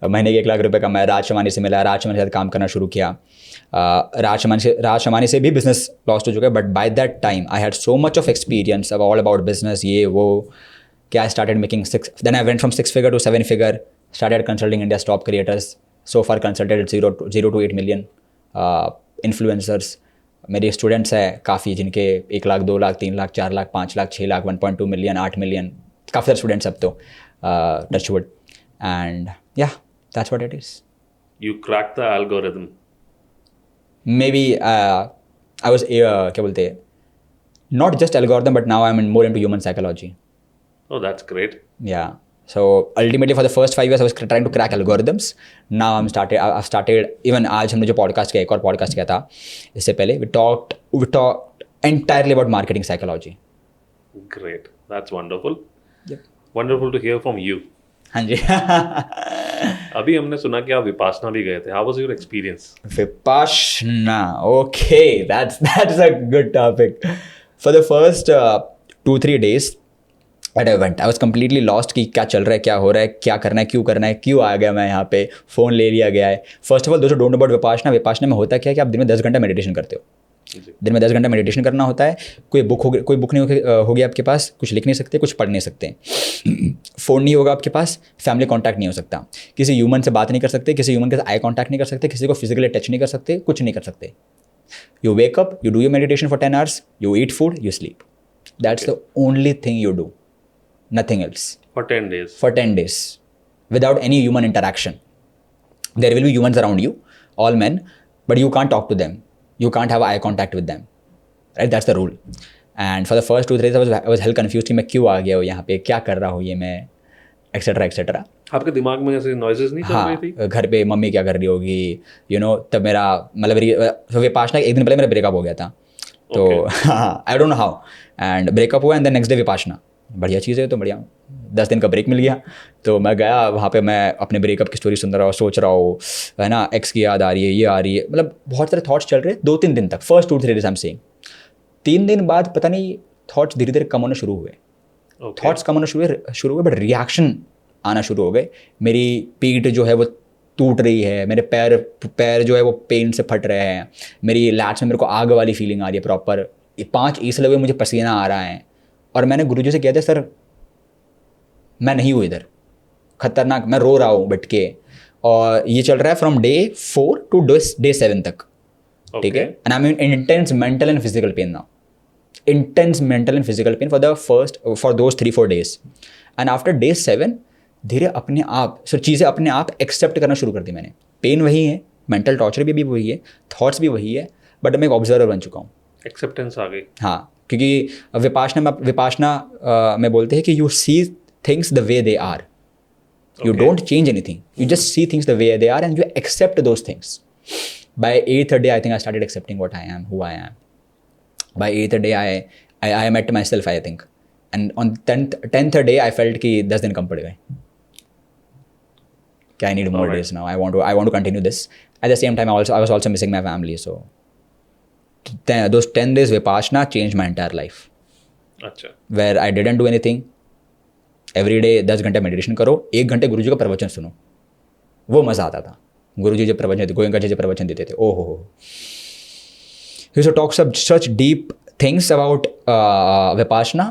A: महीने के 1 लाख रुपए कमाए, राज शमानी से मिला, राज शमानी के साथ काम करना शुरू किया। राज शमानी से भी बिजनेस लॉस्ट हो चुका है, but by that time I had so much of experience all about business, ये वो, कि I started making then I went from 6 figure to 7 figure, started consulting India's top creators, so far consulted 0 to 8 million influencers. मेरे students हैं काफ़ी, जिनके 1 lakh, 2 lakh, 3 lakh, 4 lakh, 5 lakh, 6 lakh, 1.2 million, 8 million, काफ़ी सारे students अब तो, टच वुड। एंड या that's what it is.
B: You cracked the algorithm.
A: Maybe I was क्या बोलते हैं, not just algorithm, but now I am more into human psychology.
B: Oh, that's great.
A: Yeah. So ultimately for the first 5 years I was trying to crack algorithms. Now I've started even आज हमने जो podcast किया, एक और podcast किया था इससे पहले, we talked entirely about marketing psychology.
B: Great. That's wonderful.
A: Yep.
B: Wonderful to hear from you.
A: हाँ जी।
B: अभी हमने सुना कि आप विपासना भी गए थे. How was your experience?
A: Vipassana. Okay, that's a good topic. For the first 2-3 days at event I was completely lost कि क्या चल रहा है, क्या हो रहा है, क्या करना है, क्यों आ गया मैं यहाँ पे, फ़ोन ले लिया गया है। फर्स्ट ऑफ ऑल दोस्तों, डोंट नो अबाउट विपासना में होता क्या है कि आप दिन में 10 घंटा मेडिटेशन करते हो। दिन में 10 घंटा मेडिटेशन करना होता है। कोई बुक नहीं होगी आपके पास, कुछ लिख नहीं सकते, कुछ पढ़ नहीं सकते, फ़ोन नहीं होगा आपके पास, फैमिली कॉन्टैक्ट नहीं हो सकता, किसी ह्यूमन से बात नहीं कर सकते, किसी ह्यूमन के साथ आई कॉन्टैक्ट नहीं कर सकते, किसी को फिजिकली टच नहीं कर सकते, कुछ नहीं कर सकते। You wake up, you do your meditation for 10 hours, you eat food, you sleep, that's the only thing you do, nothing else.
B: For 10 days.
A: For 10 days. Without any human interaction. There will be humans around you, all men, but you can't talk to them. You can't have eye contact with them. Right? That's the rule. And for the first 2-3 days, I was hell confused कि मैं क्यों आ गया हूँ यहाँ पे, क्या कर रहा हूँ ये मैं, एक्सेट्रा एक्सेट्रा।
B: आपके दिमाग में ऐसे नॉइजेस नहीं चल रही थी?
A: हाँ, घर पे मम्मी क्या कर रही होगी, तब मेरा मतलब विपासना एक दिन पहले मेरा ब्रेकअप हो गया था, तो हाँ, I don't know how, and breakup हुआ and then next day Vipassana. बढ़िया चीज़ है, तो बढ़िया, 10 दिन का ब्रेक मिल गया, तो मैं गया वहाँ पे, मैं अपने ब्रेकअप की स्टोरी सुन रहा हूँ, सोच रहा हूँ, है ना, एक्स की याद आ रही है, ये आ रही है, मतलब बहुत सारे थॉट्स चल रहे हैं 2-3 दिन तक। First 2-3 days I am saying. 3 दिन बाद पता नहीं थॉट्स धीरे धीरे कम होना शुरू हुए, थॉट्स कम होना शुरू हुए, बट रिएक्शन आना शुरू हो गए। मेरी पीठ जो है वो टूट रही है, मेरे पैर जो है वो पेन से फट रहे हैं, मेरी लैट्स में मेरे को आग वाली फीलिंग आ रही है प्रॉपर, 5 ईस लगे, मुझे पसीना आ रहा है। और मैंने गुरुजी से किया था, सर मैं नहीं हूँ इधर, खतरनाक, मैं रो रहा हूँ बैठ के, और ये चल रहा है फ्रॉम day 4 to day 7 तक, ठीक है। And I mean intense mental and physical pain now, intense mental and physical pain for those 3-4 days। And after day 7 धीरे अपने आप चीज़ें अपने आप एक्सेप्ट करना शुरू कर दी मैंने। पेन वही है, मेंटल टॉर्चर भी वही है, थॉट्स भी वही है, बट मैं एक ऑब्जर्वर बन चुका हूँ।
B: एक्सेप्टेंस आ गई।
A: हाँ, क्योंकि विपासना में बोलते हैं कि you see things the way they are, you don't change anything, you just see things the way they are and you accept those things. By 8th day, I think I started accepting what I am, who I am. By 8th day, I met myself, I think. And on 10th day, I felt कि 10 दिन कम पड़ गए. I need more days now. I want to continue this. At the same time, I was also missing my family. So those 10 days Vipassana changed my entire life.
B: अच्छा.
A: Where I didn't do anything. Every day 10 घंटे meditation करो, 1 घंटे गुरुजी का प्रवचन सुनो. वो मज़ा आता था. गुरुजी जब प्रवचन देते, गोयंका जी जब प्रवचन देते थे, ओहो हो. He used to talk such deep things about Vipassana.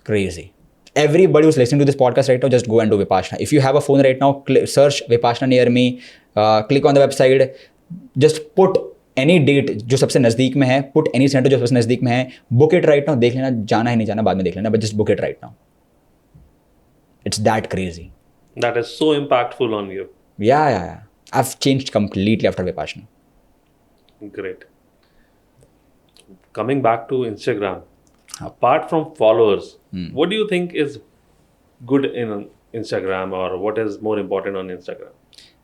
A: Crazy. Everybody who's listening to this podcast right now, just go and do Vipassana. If you have a phone right now, search Vipassana near me, click on the website, just put any date जो सबसे नज़दीक में है, put any center जो सबसे नज़दीक में है, book it right now, देख लेना, जाना है नहीं जाना बाद में देख लेना, but just book it right now. It's that crazy.
B: That is so impactful on you.
A: Yeah. I've changed completely after Vipassana.
B: Great. Coming back to Instagram, apart from followers, what do you think is good in Instagram, or what is more important on Instagram?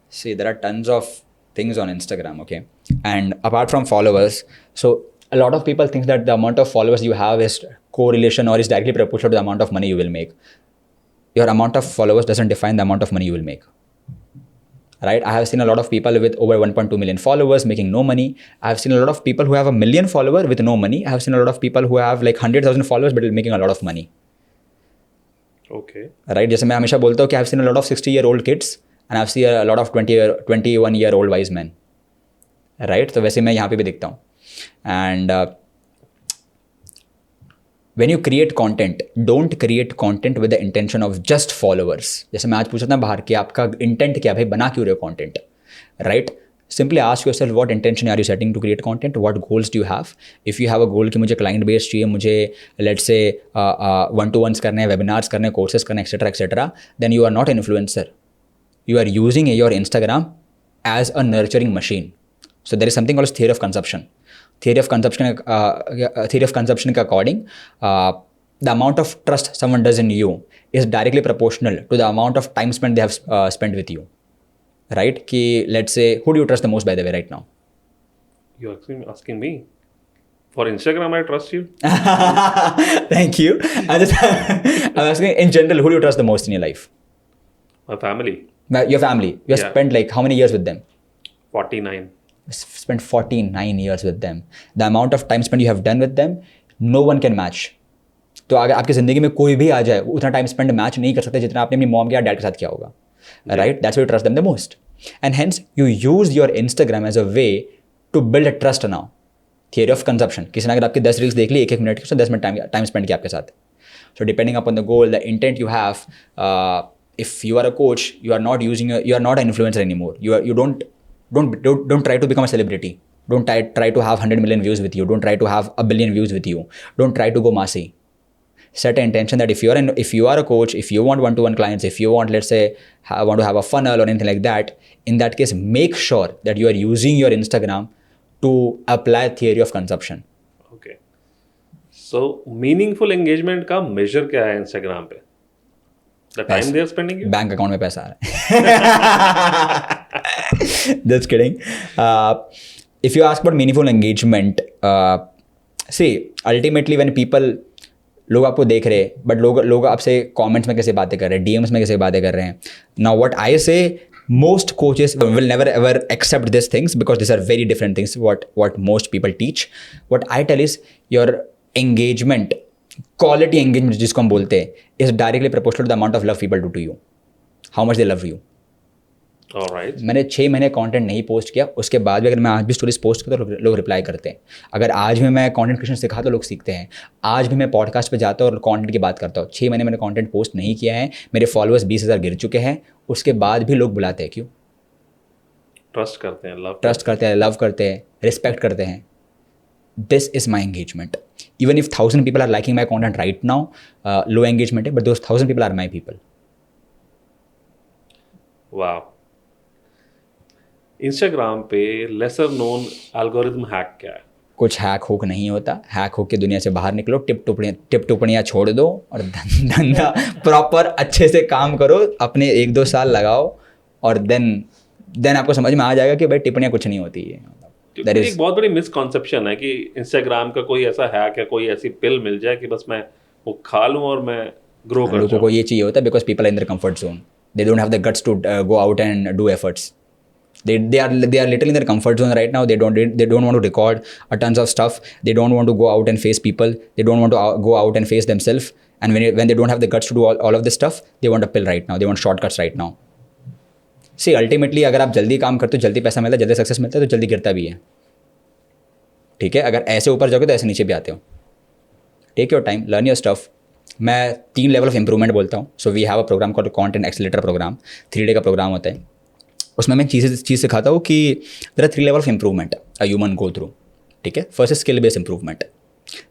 A: See, there are tons of things on Instagram, okay? And apart from followers, so a lot of people think that the amount of followers you have is correlation or is directly proportional to the amount of money you will make. Your amount of followers doesn't define the amount of money you will make. Right? I have seen a lot of people with over 1.2 million followers making no money. I have seen a lot of people who have 1 million followers with no money. I have seen a lot of people who have like 100,000 followers but making a lot of money.
B: Okay.
A: Right? जैसे मैं हमेशा बोलता हूँ कि I have seen a lot of 60-year-old kids and I have seen a lot of 21-year-old wise men. Right? तो वैसे मैं यहाँ पे भी दिखता हूँ. And when you create content, don't create content with the intention of just followers. जैसे मैं आज पूछा था बाहर कि आपका intent क्या भाई, बना क्यों रहे हो content, right? Simply ask yourself what intention are you setting to create content, what goals do you have. If you have a goal कि मुझे client base चाहिए, मुझे let's say one-to-ones करने हैं, webinars करने हैं, courses करने हैं, etc., then you are not an influencer. You are using your Instagram as a nurturing machine. So there is something called theory of consumption. Theory of consumption के according, the amount of trust someone does in you is directly proportional to the amount of time spent they have spent with you. Right? कि let's say, who do you trust the most by the way right now?
B: You're asking me? For Instagram, I trust you.
A: Thank you. I'm asking in general, who do you trust the most in your life?
B: My family.
A: Your family. You have spent like how many years with them?
B: 49.
A: Spent 49 years with them. The amount of time spent you have done with them, no one can match. तो अगर आपकी ज़िंदगी में कोई भी आ जाए, उतना time spend match नहीं कर सकते जितना आपने अपनी मॉम या डैड के साथ किया होगा. Right? That's why you trust them the most. And hence, you use your Instagram as a way to build a trust now. Theory of consumption. किसी ने अगर आपकी 10 रील्स देख ली, 1-1 मिनट की, तो 10 मिनट टाइम स्पेंड किया आपके साथ. So depending upon the goal, the intent you have, if you are a coach, you are not an influencer anymore. Don't try to become a celebrity. Don't try to have 100 million views with you. Don't try to have 1 billion views with you. Don't try to go massy. Set an intention that if you are a coach, if you want one-to-one clients, if you want, let's say, want to have a funnel or anything like that, in that case, make sure that you are using your Instagram to apply theory of consumption.
B: Okay. So, meaningful engagement का measure क्या है Instagram पे? The time they are spending it?
A: Bank account में पैसा आ रहा है. Just kidding. If you ask about meaningful engagement, see, ultimately when people, लोग आपको देख रहे हैं, बट लोग आपसे कमेंट्स में कैसे बातें कर रहे हैं, DMs में कैसे बातें कर रहे हैं. Now what I say, most coaches will never ever accept these things because these are very different things what most people teach. What I tell is your engagement, quality engagement जिसको हम बोलते हैं, is directly proportional to the amount of love people do to you. How much they love you.
B: Alright.
A: मैंने 6 महीने content नहीं post किया, उसके बाद भी अगर मैं आज भी स्टोरीज पोस्ट करता तो लोग रिप्लाई करते हैं. अगर आज भी मैं कंटेंट क्रिएशन सिखाता तो लोग सीखते हैं. आज भी मैं पॉडकास्ट पे जाता हूँ और कंटेंट की बात करता हूँ. 6 महीने मैंने कंटेंट पोस्ट नहीं किया है, मेरे फॉलोअर्स 20,000 गिर चुके हैं, उसके बाद भी लोग बुलाते हैं. क्यों?
B: ट्रस्ट करते हैं,
A: लव करते हैं, रिस्पेक्ट करते हैं. This is my engagement. Even if 1,000 people are liking my content right now, low engagement है, but those 1,000 people are my people.
B: Wow. Instagram पे lesser known algorithm hack क्या है?
A: कुछ हैक हुक नहीं होता. हैक हुक की दुनिया से बाहर निकलो, टिप टुपड़ियाँ छोड़ दो और धंधा प्रॉपर अच्छे से काम करो, अपने 1-2 साल लगाओ और देन देन आपको समझ में आ जाएगा कि भाई टिप्पणियाँ कुछ नहीं होती है.
B: क्योंकि एक बहुत बड़ी मिसकॉन्सेप्शन है कि इंस्टाग्राम का कोई ऐसा हैक या कोई ऐसी पिल मिल जाए कि बस मैं वो खा लूँ और मैं ग्रो कर
A: लोगों
B: जाऊँ.
A: को ये चाहिए होता है because people in their comfort zone. They don't have the guts to go out and do efforts. They are literally in their comfort zone right now. They don't want to record a tons of stuff. They don't want to go out and face people. They don't want to go out and face themselves. And when they don't have the guts to do all of this stuff, they want a pill right now. They want shortcuts right now. See, ultimately अगर आप जल्दी काम करते हो, जल्दी पैसा मिलता है, जल्दी सक्सेस मिलता है, तो जल्दी गिरता भी है. ठीक है, अगर ऐसे ऊपर जाओगे तो ऐसे नीचे भी आते हो. Take your time, learn your stuff. मैं 3 लेवल ऑफ इंप्रूवमेंट बोलता हूँ. So we have a program called content accelerator program. 3 day का प्रोग्राम होता है. उसमें मैं चीज़ सिखाता हूँ कि there are 3 level of improvement a human go through. ठीक है, first is skill based improvement,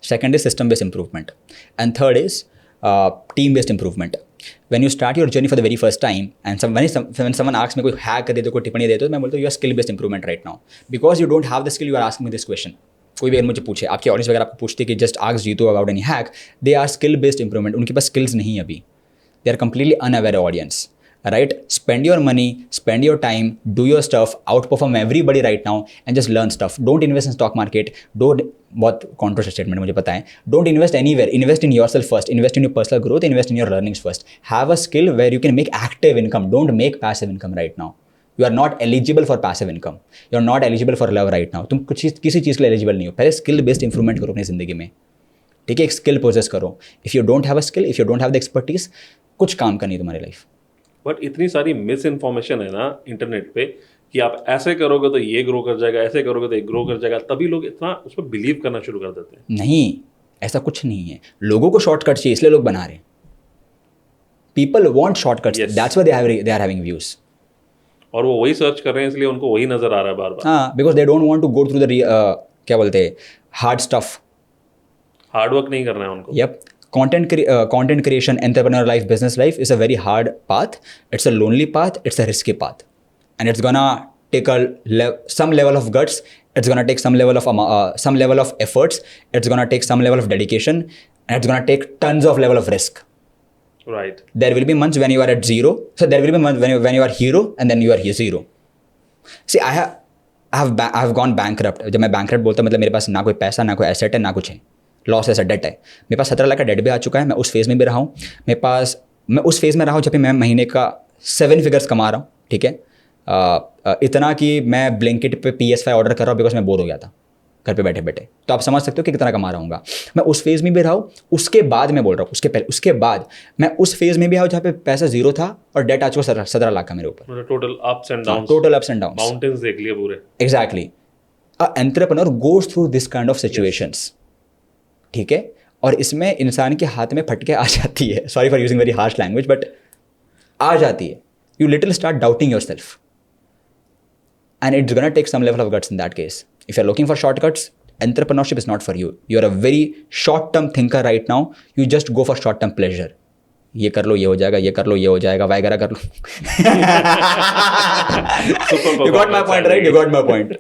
A: second is system based improvement, and third is team based improvement. When you start your journey for the very first time and when someone asks में कोई hack कर दे तो कोई टिप्पणी दे तो मैं बोलता हूँ you are skill based improvement right now because you don't have the skill. You are asking me this question. कोई भी अगर मुझे पूछे, आपकी ऑडियंस वगैरह आपको पूछती है कि just ask Jeetu about any hack, they are skill based improvement. उनके पास स्किल्स नहीं है अभी. They are completely unaware audience. Right? Spend your money, spend your time, do your stuff, outperform everybody right now and just learn stuff. Don't invest in stock market. Don't, बहुत controversial statement मुझे पता है. Don't invest anywhere. Invest in yourself first. Invest in your personal growth. Invest in your learnings first. Have a skill where you can make active income. Don't make passive income right now. You are not eligible for passive income. You are not eligible for love right now. तुम किसी चीज़ के लिए eligible नहीं हो. पहले skill based improvement करो अपनी ज़िंदगी में. ठीक है, एक skill possess करो. If you don't have a skill, if you don't have the expertise, कुछ काम करनी है तुम्हारी लाइफ.
B: बट इतनी सारी मिस इन्फॉर्मेशन है ना इंटरनेट पे कि आप ऐसे करोगे तो ये ग्रो कर जाएगा, ऐसे करोगे तो ये ग्रो कर जाएगा, तभी लोग इतना उस पर बिलीव करना शुरू कर देते हैं.
A: नहीं, ऐसा कुछ नहीं है. लोगों को शॉर्टकट चाहिए इसलिए लोग बना रहे हैं. People want shortcuts, that's why they are having views.
B: और वो वही सर्च कर रहे हैं इसलिए उनको वही नजर आ रहा है बार बार.
A: हाँ, because they don't want to go through the क्या बोलते हैं हार्ड स्टफ.
B: हार्ड वर्क नहीं करना है उनको.
A: Yup. Content creation, entrepreneur life, business life is a very hard path. It's a lonely path. It's a risky path, and it's gonna take some level of guts. It's gonna take some level of efforts. It's gonna take some level of dedication, and it's gonna take tons of level of risk.
B: Right.
A: There will be months when you are at zero. So there will be months when you are hero, and then you are zero. See, I have gone bankrupt. जब मैं bankrupt बोलता हूँ मतलब मेरे पास ना कोई पैसा, ना कोई asset है, ना कुछ है. लॉस ऐसा डेट है. मेरे पास 17 लाख का डेट भी आ चुका है. मैं उस फेज़ में भी रहा हूँ. मैं उस फेज़ में रहा हूँ जब मैं महीने का 7 फिगर्स कमा रहा हूँ. ठीक है, इतना कि मैं ब्लिंकिट पे PS5 ऑर्डर कर रहा हूँ बिकॉज मैं बोर हो गया था घर पे बैठे बैठे. तो आप समझ सकते हो कि कितना कमा रहा हूँ. मैं उस फेज़ में भी रहा हूँ. उसके बाद मैं बोल रहा हूँ उसके बाद मैं उस फेज़ में भी आया जहाँ पे पैसा जीरो था और डेट आ चुका 17 लाख का मेरे ऊपर.
B: Total ups and downs.
A: Total ups and downs.
B: Mountains देख लिए पूरे.
A: Exactly. A entrepreneur goes through this kind of situations. ठीक है, और इसमें इंसान के हाथ में फटके आ जाती है. Sorry for using very harsh language, but आ जाती है. You little start doubting yourself and it's gonna take some level of guts in that case. If you are looking for shortcuts, entrepreneurship is not for you. You are a very short term thinker right now. You just go for short term pleasure. ये कर लो, ये हो जाएगा, ये कर लो, ये हो जाएगा, वगैरह कर लो. You got my point right? You got my point.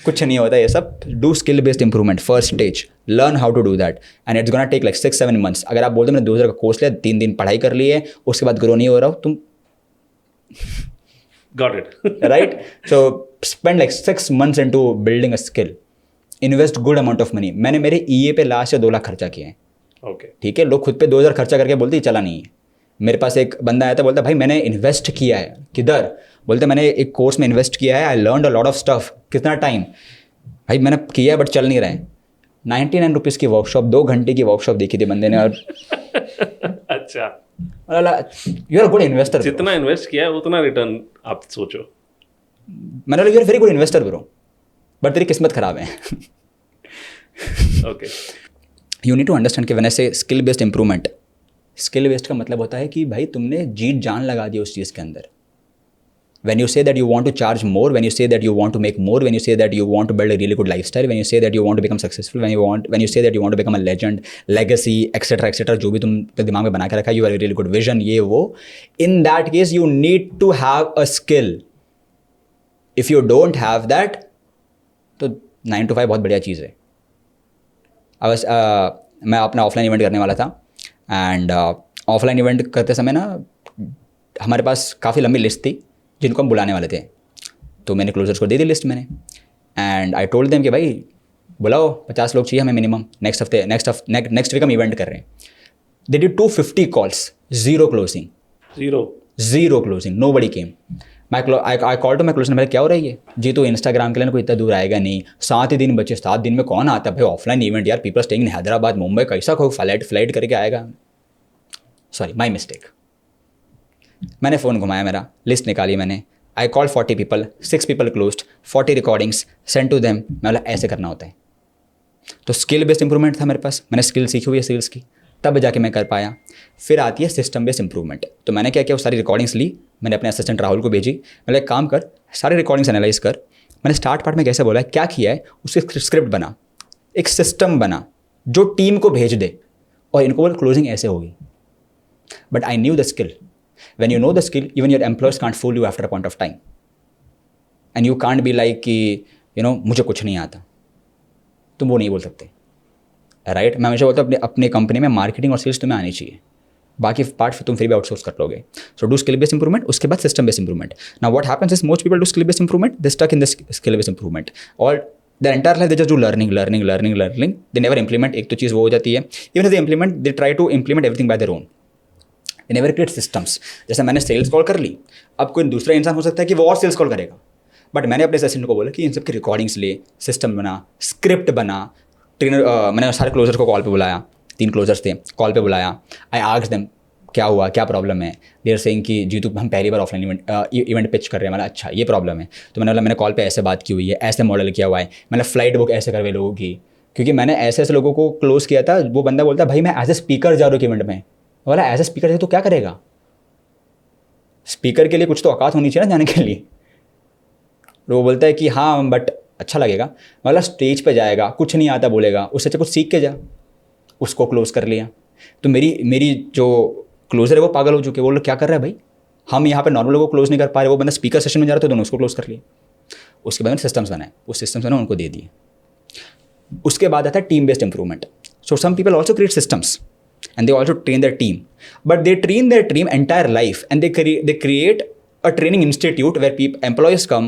A: कुछ नहीं होता ये सब. Do skill based improvement first stage. Learn how to do that and it's gonna take like 6-7 months. अगर आप बोलते मैंने 2000 का कोर्स लिया, 3 दिन पढ़ाई कर ली है, उसके बाद ग्रो नहीं हो रहा हो तुम.
B: Got it.
A: Right? So spend like 6 months into building a skill. Invest good amount of money. मैंने मेरे EA पे लास्ट 2 लाख खर्चा किए हैं.
B: Okay.
A: ठीक है, लोग खुद पे 2000 खर्चा करके बोलते ही चला नहीं है. मेरे पास एक बंदा आया था, बोलता भाई मैंने इन्वेस्ट किया है. किधर? बोलते मैंने एक कोर्स में इन्वेस्ट किया है. I learned a lot of stuff. कितना टाइम? भाई मैंने किया है बट चल नहीं रहा है. 99 रुपीज़ की वर्कशॉप, 2 घंटे की वर्कशॉप देखी थी बंदे ने. और
B: अच्छा,
A: यू आर गुड इन्वेस्टर.
B: जितना इन्वेस्ट किया है उतना रिटर्न आप सोचो.
A: मैंने बोला you are very good investor bro, but तेरी किस्मत खराब है.
B: Okay.
A: You need to understand कि when I say skill based improvement, skill based का मतलब होता है कि भाई तुमने जीत जान लगा दी उस चीज़ के अंदर. When you say that you want to charge more, when you say that you want to make more, when you say that you want to build a really good lifestyle, when you say that you want to become successful, when you say that you want to become a legend, legacy, etc., जो भी तुम दिमाग में बना के रखा है, you have a really good vision, ये वो. In that case, you need to have a skill. If you don't have that, तो 9 to 5 बहुत बढ़िया चीज़ है. मैं अपना ऑफलाइन इवेंट करने वाला था एंड ऑफलाइन इवेंट करते समय ना हमारे पास काफ़ी लंबी लिस्ट थी जिनको हम बुलाने वाले थे. तो मैंने क्लोजर्स को दे दी लिस्ट मैंने, एंड आई टोल्ड देम कि भाई बुलाओ 50 लोग चाहिए हमें मिनिमम, नेक्स्ट वीक हम इवेंट कर रहे हैं. They did 250 calls, zero closing, zero closing, nobody came. I call to my closer, मेरा क्या हो रहा है ये जी, तो इंस्टाग्राम के लिए कोई इतना दूर आएगा नहीं, 7 ही दिन बचे, 7 दिन में कौन आता है भाई ऑफलाइन इवेंट यार, people staying in Hyderabad Mumbai, कैसा कोई फ्लाइट करके आएगा. Sorry, my mistake. मैंने फ़ोन घुमाया, मेरा लिस्ट निकाली मैंने, I call 40 people, 6 people closed, 40 recordings send to them. मैं बोला ऐसे करना होता है. तो स्किल बेस्ड इंप्रूवमेंट था मेरे पास, मैंने स्किल सीखी हुई है सेल्स की, तब जाके मैं कर पाया. फिर आती है सिस्टम बेस्ड इंप्रूवमेंट. तो मैंने क्या किया, वो सारी रिकॉर्डिंग्स ली, मैंने अपने असिस्टेंट राहुल को भेजी, मैंने एक काम कर, सारी रिकॉर्डिंग्स एनालाइज कर. मैंने स्टार्ट पार्ट में कैसे बोला है, क्या किया है, उसके स्क्रिप्ट बना, एक सिस्टम बना जो टीम को भेज दे, और इनको बोल क्लोजिंग ऐसे होगी. But I knew the skill. When you know the skill, even your employers can't fool you after a point of time. And you can't be like कि मुझे कुछ नहीं आता, तुम वो नहीं बोल सकते, राइट. मैं हमेशा बोलता हूँ अपने कंपनी में मार्केटिंग और सेल्स तुम्हें आनी चाहिए, बाकी पार्ट तुम फिर भी आउटसोर्स कर लोगे. So do skill based improvement, उसके बाद system based improvement. Now what happens is most people do skill based improvement, they stuck in the skill based improvement और the entire life they just do learning. They never implement. एक तो चीज़ वो हो जाती है, even they implement, they try to implement everything by their own. Never create systems. जैसे मैंने सेल्स कॉल कर ली, अब कोई दूसरा इंसान हो सकता है कि वो और सेल्स कॉल करेगा, बट मैंने अपने असिस्टेंट को बोला कि इन सब की रिकॉर्डिंग्स ले, सिस्टम बना, स्क्रिप्ट बना. ट्रेनर मैंने सारे क्लोजर्स को कॉल पे बुलाया, 3 क्लोजर्स थे, कॉल पे बुलाया. आई आस्क्ड देम क्या हुआ, क्या प्रॉब्लम है. दे आर सेइंग कि जीतू हम पहली बार ऑफलाइन इवेंट पिच कर रहे हैं. मैंने अच्छा ये प्रॉब्लम है. तो मैंने बोला मैंने कॉल पे ऐसे बात की हुई है, ऐसे मॉडल किया हुआ है, मैंने फ्लाइट बुक ऐसे करवाई लोगों की, क्योंकि मैंने ऐसे लोगों को क्लोज किया था. वो बंदा बोलता भाई मैं एज ए स्पीकर जा रहा हूँ इवेंट में. बोला एज ए स्पीकर है तो क्या करेगा, स्पीकर के लिए कुछ तो औकात होनी चाहिए ना जाने के लिए. वो बोलता है कि हाँ बट अच्छा लगेगा. मतलब स्टेज पे जाएगा, कुछ नहीं आता बोलेगा, उससे अच्छा कुछ सीख के जा. उसको क्लोज कर लिया. तो मेरी जो क्लोजर है वो पागल हो चुके, वो लोग क्या कर रहा है भाई, हम यहाँ पे नॉर्मल लोगों को क्लोज नहीं कर पा रहे, वो बंदा स्पीकर सेशन में जा रहा था, दोनों उसको क्लोज कर लिया. उसके बाद मैंने सिस्टम्स बनाए, उस सिस्टम्स ने उनको दे दिए. उसके बाद आता है team based improvement. So some people also create systems and they also train their team, but they train their team entire life, and they create a training institute where employees come,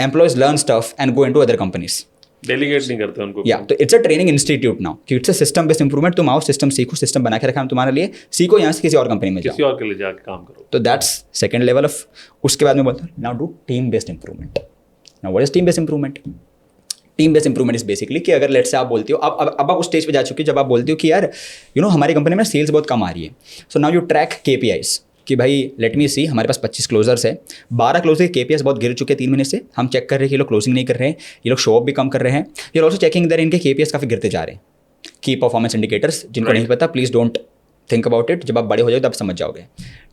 A: employees learn stuff and go into other companies.
B: Delegate नहीं करते उनको.
A: या तो it's a training institute now, कि it's a system based improvement. तुम आओ, system सीखो, system बना के रखा हम तुम्हारे लिए, सीखो, यहाँ से किसी और कंपनी में जाओ,
B: किसी और के लिए जाके काम करो.
A: तो दैट्स सेकंड लेवल ऑफ. उसके बाद मैं बोलता हूँ now do team based improvement. Now what is team based improvement. Team based improvement is basically कि अगर लेट से आप बोलते हो, अब आप उस स्टेज पे जा चुके हो जब आप बोलते हो कि यार हमारी कंपनी में सेल्स बहुत कम आ रही है. So now you track KPIs कि भाई लेट मी सी, हमारे पास 25 क्लोजर्स है, 12 क्लोजर के KPIs बहुत गिर चुके हैं 3 महीने से. हम चेक कर रहे हैं कि ये लोग क्लोजिंग नहीं कर रहे हैं, ये लोग शो अप भी कम कर रहे हैं. ये ऑल्सो चेकिंग दर इनके KPIs काफ़ी गिरते जा रहे हैं. की परफॉर्मेंस इंडिकेटर्स, जिनको नहीं पता please don't think about it, जब आप बड़े हो जाओ तब समझ जाओगे,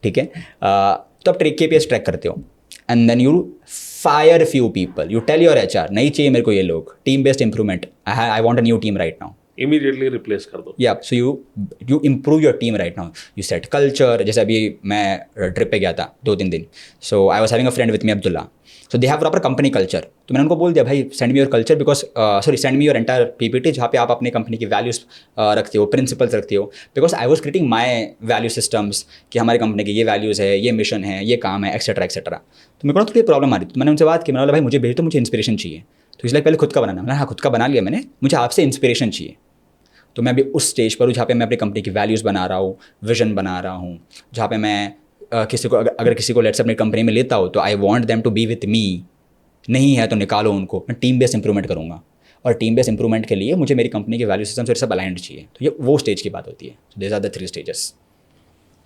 A: ठीक है. तो आप KPIs ट्रैक करते हो, and then you fire few people, you tell your HR नहीं चाहिए मेरे को ये लोग, team based improvement, I want a new team right now.
B: Immediately replace कर दो.
A: या so you improve your team right now, you set culture. जैसे अभी मैं ट्रिप पे गया था 2-3 दिन, so I was having a friend with me Abdullah. So they have proper company culture. तो मैंने उनको बोल दिया भाई send me your culture, because send me your entire PPT जहाँ पे आप अपने कंपनी की वैल्यूज रखते हो, प्रिंसिपल्स रखते हो. Because I was creating my value systems कि हमारी कंपनी के ये वैल्यूज़ है, ये मिशन है, ये काम है, एक्सेट्रा एक्सेट्रा. तो मेरे को थोड़ी प्रॉब्लम आ रही थी. तो मैंने उनसे बात की, मैंने बोला भाई मुझे भेज दो, मुझे इंस्पिरेशन चाहिए. तो इसलिए पहले खुद का बनाना. मैंने हाँ खुद का बना लिया मैंने, मुझे आपसे इंस्पिरेशन चाहिए. तो मैं अभी उस स्टेज पर हूँ जहाँ पे मैं अपनी कंपनी की वैल्यूज़ बना रहा हूँ, विजन बना रहा हूँ, जहाँ पे मैं किसी को अगर किसी को लेट्स अपनी कंपनी में लेता हूँ तो I want them to be with me. नहीं है तो निकालो उनको. मैं टीम बेस्ड इंप्रूवमेंट करूँगा, और टीम बेस्ड इंप्रूवमेंट के लिए मुझे मेरी कंपनी के वैल्यू सिस्टम से सब अलाइंड चाहिए. तो ये वो स्टेज की बात होती है. So these are the 3 stages.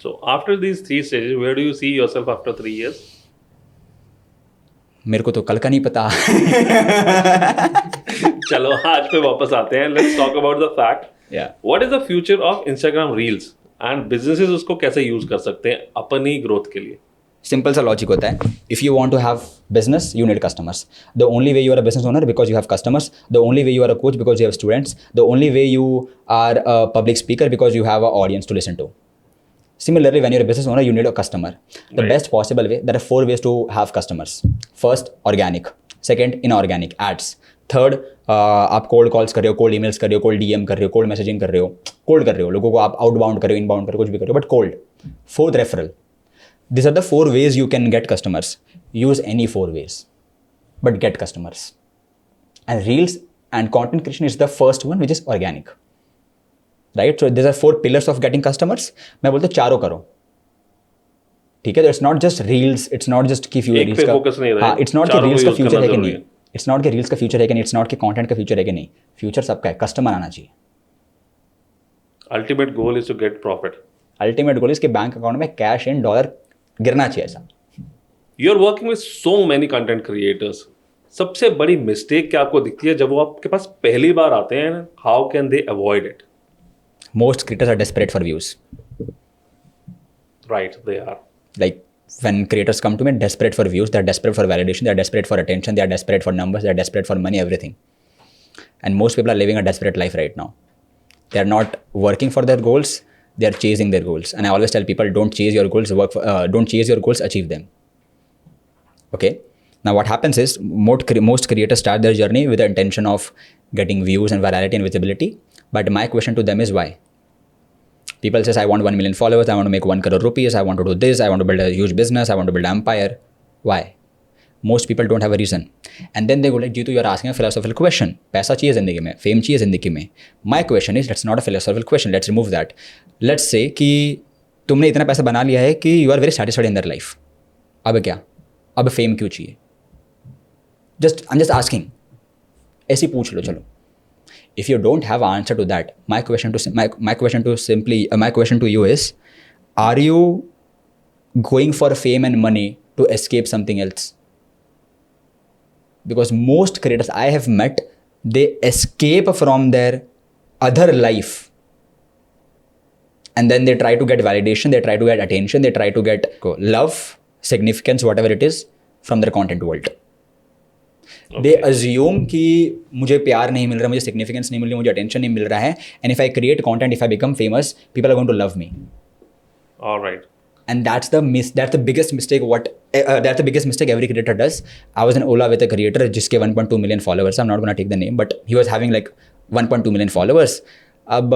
B: So after these 3 stages, where do you see yourself after 3 years?
A: मेरे को तो कल का नहीं पता.
B: चलो आज पे वापस आते हैं. Let's talk about the fact.
A: Yeah.
B: What is the future of Instagram Reels and businesses उसको कैसे यूज कर सकते हैं अपनी ग्रोथ के लिए?
A: सिंपल सा लॉजिक होता है. If you want to have business you need customers. The only way you are a business owner because you have customers. The only way you are a coach because you have students. The only way you are a public speaker because you have a audience to listen to. Similarly, when you're a business owner, you need a customer. The
B: Right.
A: best possible way, there are 4 ways to have customers. First, organic. Second, inorganic, ads. Third, आप cold calls कर रहे हो, cold emails कर रहे हो, cold DM कर रहे हो, कोल्ड मैसेजिंग कर रहे हो, कोल्ड कर रहे हो लोगों को, आप आउटबाउंड कर रहे हो, इनबाउंड कर रहे हो, कुछ भी कर रहे हो, but cold. Fourth, referral. These are the 4 ways you can get customers. Use any 4 ways. but get customers. And reels and content creation is the first one, which is organic, right? So there are 4 pillars of getting customers. मैं बोलता हूँ चारों करो, ठीक है? तो it's not just reels, it's not just कि
B: एक पे focus नहीं रहे,
A: हाँ, it's not कि
B: चारों को
A: reels का
B: use
A: future
B: करना
A: है कि
B: जरूरी
A: नहीं, it's not कि reels का future है कि नहीं, it's not कि content का future है कि नहीं, future सबका है, customer आना चाहिए.
B: Ultimate goal is to get profit.
A: Ultimate goal is कि बैंक अकाउंट में कैश इन डॉलर गिरना चाहिए ऐसा.
B: You're working with so many content creators. सबसे बड़ी मिस्टेक क्या आपको दिखती है जब वो आपके पास पहली बार आते हैं? How can they avoid it?
A: Most creators are desperate for views.
B: Right, they are.
A: Like when creators come to me, desperate for views, they're desperate for validation, they're desperate for attention, they're desperate for numbers, they're desperate for money, everything. And most people are living a desperate life right now. They're not working for their goals, they're chasing their goals. And I always tell people, don't chase your goals, don't chase your goals, achieve them. Okay? Now what happens is, most creators start their journey with the intention of getting views and virality and visibility. But my question to them is why? People says, I want 1 million followers, I want to make 1 crore rupees, I want to do this, I want to build a huge business, I want to build an empire. Why? Most people don't have a reason. And then they go like, Jitu, you're asking a philosophical question. पैसा चाहिए ज़िंदगी में, fame चाहिए ज़िंदगी में. My question is, that's not a philosophical question. Let's remove that. Let's say कि तुमने इतना पैसा बना लिया है कि you are very satisfied in their life. अब क्या? अब fame क्यों चाहिए? I'm just asking. ऐसे पूछ लो चलो. If you don't have an answer to that, my question to you is, are you going for fame and money to escape something else? Because most creators I have met, they escape from their other life. And then they try to get validation, they try to get attention, they try to get love, significance, whatever it is, from their content world. They assume कि मुझे प्यार नहीं मिल रहा, मुझे significance नहीं मिल रही, मुझे अटेंशन नहीं मिल रहा है. And if I create content, if I become famous, people are going to love me.
B: Alright.
A: And that's the biggest mistake every creator does. I was in Ola with a creator जिसके 1.2 million followers. I'm not going to take the name, but he was having like 1.2 million followers. अब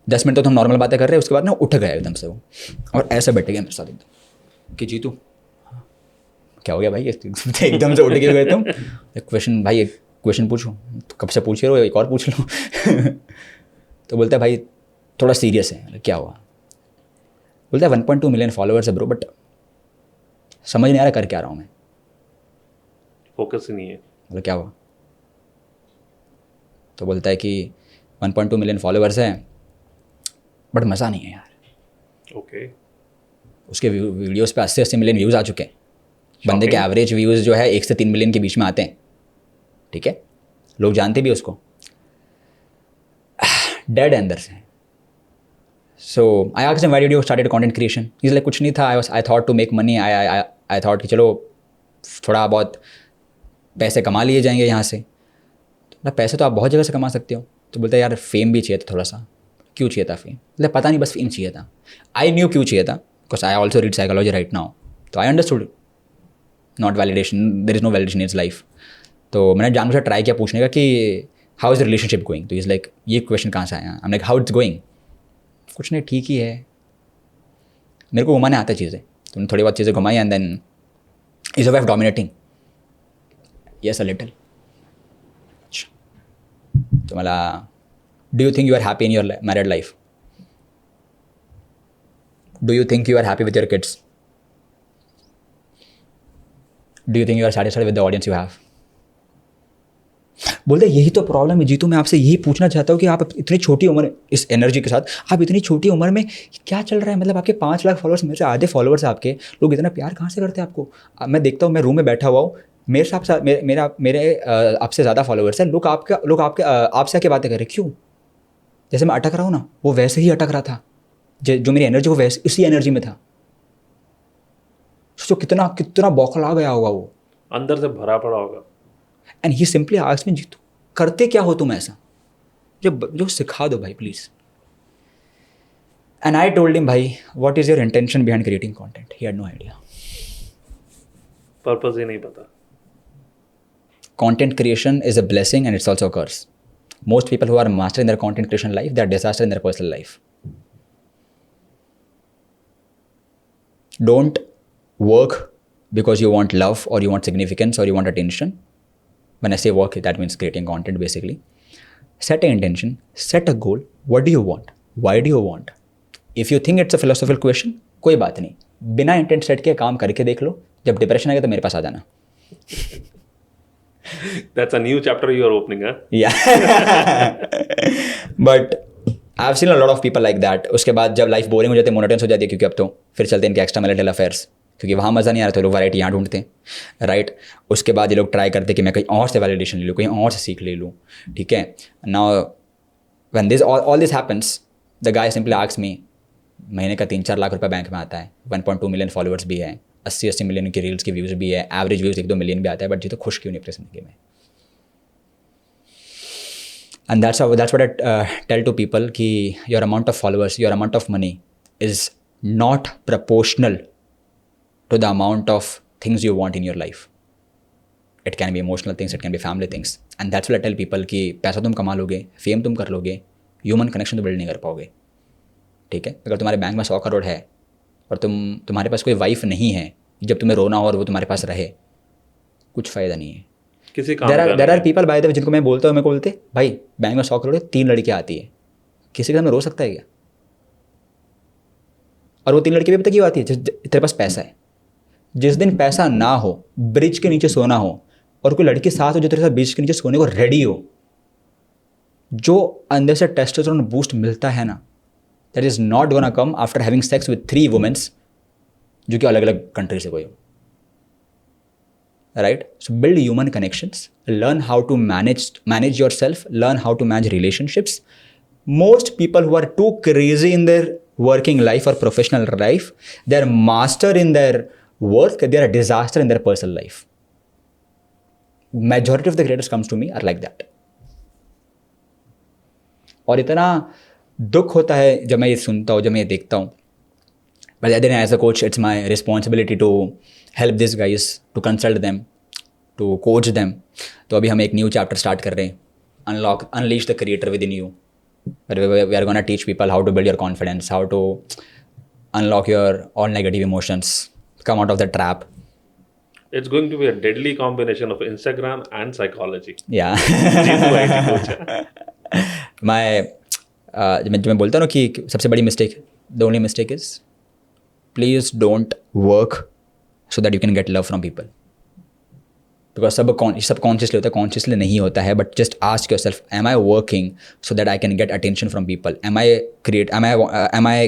A: 10 minute तो हम normal बातें कर रहे हैं, उसके बाद ना उठ गया एकदम से वो और ऐसा बैठ गया मेरे साथ एकदम कि जीतू क्या हो गया भाई, एकदम से उठ के गए तुम. क्वेश्चन भाई, एक क्वेश्चन पूछो. तो कब से पूछ रहे हो, एक और पूछ लो. तो बोलता है भाई थोड़ा सीरियस है. क्या हुआ? बोलता है 1.2 मिलियन फॉलोअर्स है ब्रो, बट समझ नहीं आ रहा कर क्या रहा हूँ मैं.
B: फोकस ही नहीं है.
A: बोला क्या हुआ? तो बोलता है कि 1.2 मिलियन फॉलोअर्स हैं बट मज़ा नहीं है यार.
B: ओके.
A: उसके वीडियोस पे 80 मिलियन व्यूज़ आ चुके हैं. बंदे के एवरेज व्यूज़ जो है 1 से 3 मिलियन के बीच में आते हैं. ठीक है, लोग जानते भी उसको. डेड अंदर से. So I asked him why did you started content creation. Is like कुछ नहीं था, I thought to make money. I thought कि चलो थोड़ा बहुत पैसे कमा लिए जाएंगे यहाँ से. तो पैसे तो आप बहुत जगह से कमा सकते हो. तो बोलते यार फेम भी चाहिए था थोड़ा सा. क्यों चाहिए था फेम? मतलब पता नहीं, बस फेम चाहिए था. आई न्यू क्यों चाहिए था, because I also read psychology right now. तो I understood not validation, there is no validation in its life. तो मैंने जानबूझ कर ट्राई किया पूछने का कि how is the relationship going. तो इज़ लाइक ये क्वेश्चन कहाँ से आया? I am like how it's going. कुछ नहीं, ठीक ही है. मेरे को घुमाने आता चीज़ें. तुमने थोड़ी बहुत चीज़ें घुमाई and then is your wife dominating? Yes a little. तो मला do you think you are happy in your married life? Do you think you are happy with your kids? Do you think you are satisfied with the audience you have? बोलते यही तो problem है जीतू. मैं आपसे यही पूछना चाहता हूँ कि आप इतनी छोटी उम्र, इस एनर्जी के साथ आप इतनी छोटी उम्र में क्या चल रहा है? मतलब आपके 5 लाख फॉलोअर्स, मेरे से आधे फॉलोअर्स हैं आपके. लोग इतना प्यार कहाँ से करते हैं आपको? मैं देखता हूँ, मैं रूम में बैठा हुआ हूँ, मेरे साथ मेरे आपसे ज़्यादा फॉलोअर्स हैं. लोग आपसे आके बातें कर रहे. क्यों? जैसे मैं अटक रहा हूँ ना, वो वैसे ही अटक रहा था. जो मेरी एनर्जी, वो वैसे उसी एनर्जी में था. सोचो कितना बौखला गया होगा वो,
B: अंदर से भरा पड़ा होगा.
A: And he simply asked me, Jeetu करते क्या हो तुम ऐसा? जो सिखा दो भाई please. And I told him, भाई what is your intention behind creating content? He had no idea.
B: Purpose ही नहीं पता.
A: Content creation is a blessing and it's also a curse. Most people who are master in their content creation life, they are disaster in their personal life. Don't work because you want love or you want significance or you want attention. When I say work, that means creating content basically. Set an intention, set a goal. What do you want? Why do you want? If you think it's a philosophical question, कोई बात नहीं, बिना intent set के काम करके देख लो. जब depression आएगा तो मेरे पास आ जाना.
B: That's a new chapter you are opening, huh?
A: Yeah. But I've seen a lot of people like that. उसके बाद जब लाइफ बोरिंग हो जाती है, मोनोटोनस हो जाती है, क्योंकि अब तो फिर चलते हैं इनके एक्स्ट्रा मैरिटल अफेयर्स, क्योंकि वहाँ मज़ा नहीं आ रहा, तो लोग वैरायटी यहाँ ढूंढते हैं, राइट. उसके बाद ये लोग ट्राई करते कि मैं कहीं और से वैलिडेशन ले लूँ, कहीं और से सीख ले लूँ, ठीक है. Now when this all this happens, the guy simply asks मी, महीने का 3-4 लाख रुपये बैंक में आता है, 1.2 मिलियन फॉलोअर्स भी है, 80 मिलियन की रील्स की व्यूज़ भी है, एवरेज व्यूज़ 1-2 मिलियन भी आता है, बट जी तो खुश क्यों नहीं अपनी ज़िंदगी में. And that's what I tell to people कि your amount of followers, your amount of money is not proportional to the amount of things you want in your life. It can be emotional things, it can be family things. And that's what I tell people कि पैसा तुम कमा लोगे, fame तुम कर लोगे, human connection तो build नहीं कर पाओगे, ठीक है. अगर तुम्हारे बैंक में 100 करोड़ है और तुम्हारे पास कोई वाइफ नहीं है, जब तुम्हें रोना हो और वो तुम्हारे पास रहे, कुछ फ़ायदा नहीं है.
B: किसी काम
A: there are people by the way जिनको मैं बोलता हूँ, मेरे को बोलते भाई बैंक में 100 करोड़ है, 3 लड़कियाँ आती है, किसी के सामने रो सकता है क्या? और वो 3 लड़की भी तक क्यों आती है? तेरे पास पैसा है. जिस दिन पैसा ना हो, ब्रिज के नीचे सोना हो, और कोई लड़की साथ हो जो तेरे साथ ब्रिज के नीचे सोने को रेडी हो, जो अंदर से टेस्टोस्टेरोन बूस्ट मिलता है ना, that is not gonna come after having sex with 3 womens जो कि अलग अलग कंट्री से कोई हो, right? So build human connections, learn how to manage yourself, learn how to manage relationships. Most people who are too crazy in their working life or professional life, they're master in their work, they're a disaster in their personal life. Majority of the creators comes to me are like that. और इतना दुख होता है जब मैं ये सुनता हूँ, जब मैं ये देखता हूँ. But then as a coach, it's my responsibility to help these guys, to consult them, to coach them. तो अभी हम एक न्यू चैप्टर स्टार्ट कर रहे हैं, unleash the creator within you. We are going to teach people how to build your confidence, how to unlock your all negative emotions, come out of the trap.
B: It's going to be a deadly combination of Instagram and psychology.
A: Yeah.
B: Jitu IT coach है.
A: मैं बोलता हूँ ना कि सबसे बड़ी mistake, the only mistake is please don't work so that you can get love from people. Because सब consciously होता है, कॉन्शियसली नहीं होता है. But just ask yourself, am I working so that I can get attention from people? Am I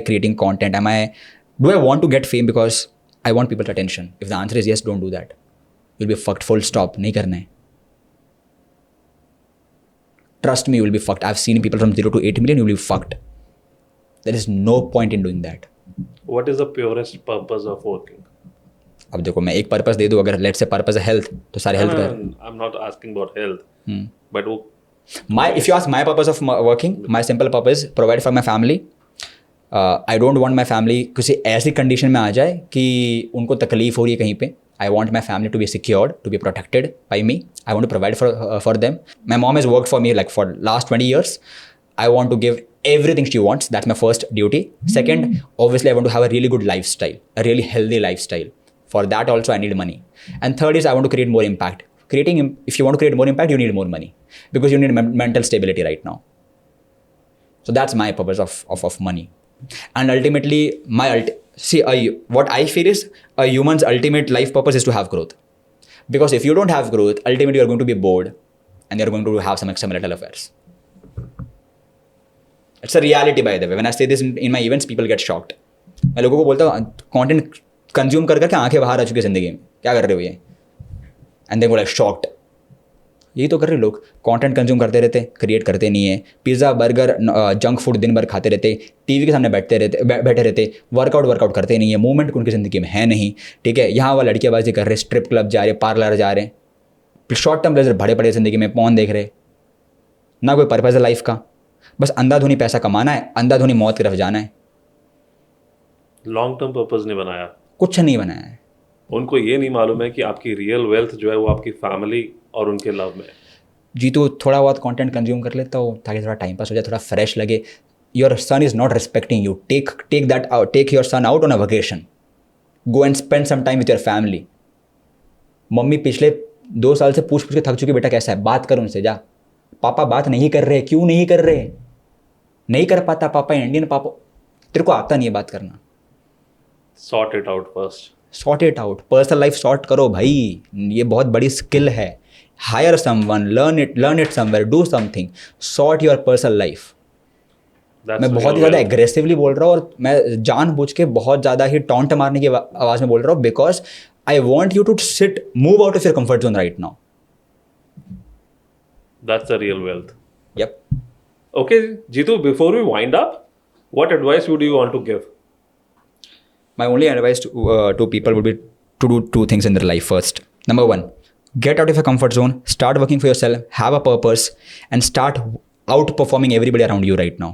A: creating content? Do I want to get fame because I want people attention? If the answer is yes, don't do that. You will be fucked, full stop. नहीं करना है. Trust me, you will be fucked. I've seen people from 0 to 8 million, you will be fucked. There is no point in doing that.
B: What is the purest purpose of working?
A: अब देखो, मैं एक purpose दे दूँ, अगर let's say purpose है health, तो सारे health कर.
B: I'm not asking about health, but
A: if you ask my purpose of working, my simple purpose, provide for my family. I don't want my family किसी ऐसी condition में आ जाए कि उनको तकलीफ हो रही है कहीं पे. I want my family to be secured, to be protected by me. I want to provide for them. My mom has worked for me like for last 20 years. I want to give everything she wants. That's my first duty. Second, obviously I want to have a really good lifestyle, a really healthy lifestyle. For that also I need money. And third is I want to create more impact. If you want to create more impact, you need more money because you need mental stability right now. So that's my purpose of money. And ultimately, what I feel is a human's ultimate life purpose is to have growth. Because if you don't have growth, ultimately you're going to be bored and you're going to have some extramarital affairs. It's a reality, by the way. When I say this in my events, people get shocked. मैं लोगों को बोलता हूँ, content consume कर करके आंखें बाहर आ चुकी है जिंदगी में, क्या कर रहे हो ये? एंड देन वो लाइक शॉक्ड. यही तो कर रहे लोग, कंटेंट कंज्यूम करते रहते, क्रिएट करते नहीं है. पिज़्ज़ा, बर्गर, जंक फूड दिन भर खाते रहते, टीवी के सामने बैठे रहते, वर्कआउट करते नहीं है, मूवमेंट उनकी ज़िंदगी में है नहीं, ठीक है. यहाँ वो लड़कियाँबाजी कर रहे, स्ट्रिप क्लब जा रहे, पार्लर जा रहे, शॉर्ट टर्म प्लेजर भरे पड़े ज़िंदगी में, पॉन देख रहे, ना कोई पर्पज़ है लाइफ का. बस अंधाधुनी पैसा कमाना है, अंधाधुनी मौत की तरफ जाना है.
B: लॉन्ग टर्म पर्पज़ नहीं बनाया, कुछ
A: नहीं बनाया है.
B: उनको ये नहीं मालूम है कि आपकी रियल वेल्थ जो है वो आपकी फैमिली और उनके लव में.
A: जी तो थोड़ा बहुत कंटेंट कंज्यूम कर लेता हूँ ताकि थोड़ा टाइम पास हो जाए, थोड़ा फ्रेश लगे. Your son is not respecting you, take your son out on a vacation, go and spend some time with your family. Mummy पिछले 2 साल से पूछ पूछ के थक चुकी, बेटा कैसा है, बात कर उनसे, जा। पापा बात नहीं कर रहे, क्यों नहीं कर रहे? नहीं कर पाता पापा, इंडियन पापा, तेरे को आता नहीं है बात करना।
B: Sort it out first.
A: Sort it out, personal life sort करो भाई, ये बहुत बड़ी स्किल है। Hire someone, learn it somewhere, do something, sort your personal life. मैं बहुत ही ज़्यादा एग्रेसिवली बोल रहा हूँ और मैं जानबूझ के बहुत ज़्यादा ही टॉन्ट मारने की आवाज़ में बोल रहा हूँ, because I want you to sit, move out of your comfort zone right now.
B: That's the real wealth.
A: Yep.
B: Okay, Jitu, before we wind up, what advice would you want to give?
A: My only advice to people would be to do 2 things in their life. First, number 1, get out of your comfort zone, start working for yourself, have a purpose, and start outperforming everybody around you right now.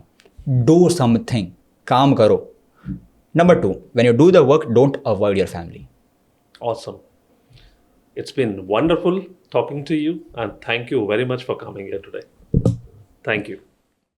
A: Do something, काम करो. Number 2, when you do the work, don't avoid your family.
B: Awesome. It's been wonderful talking to you, and thank you very much for coming here today. Thank you.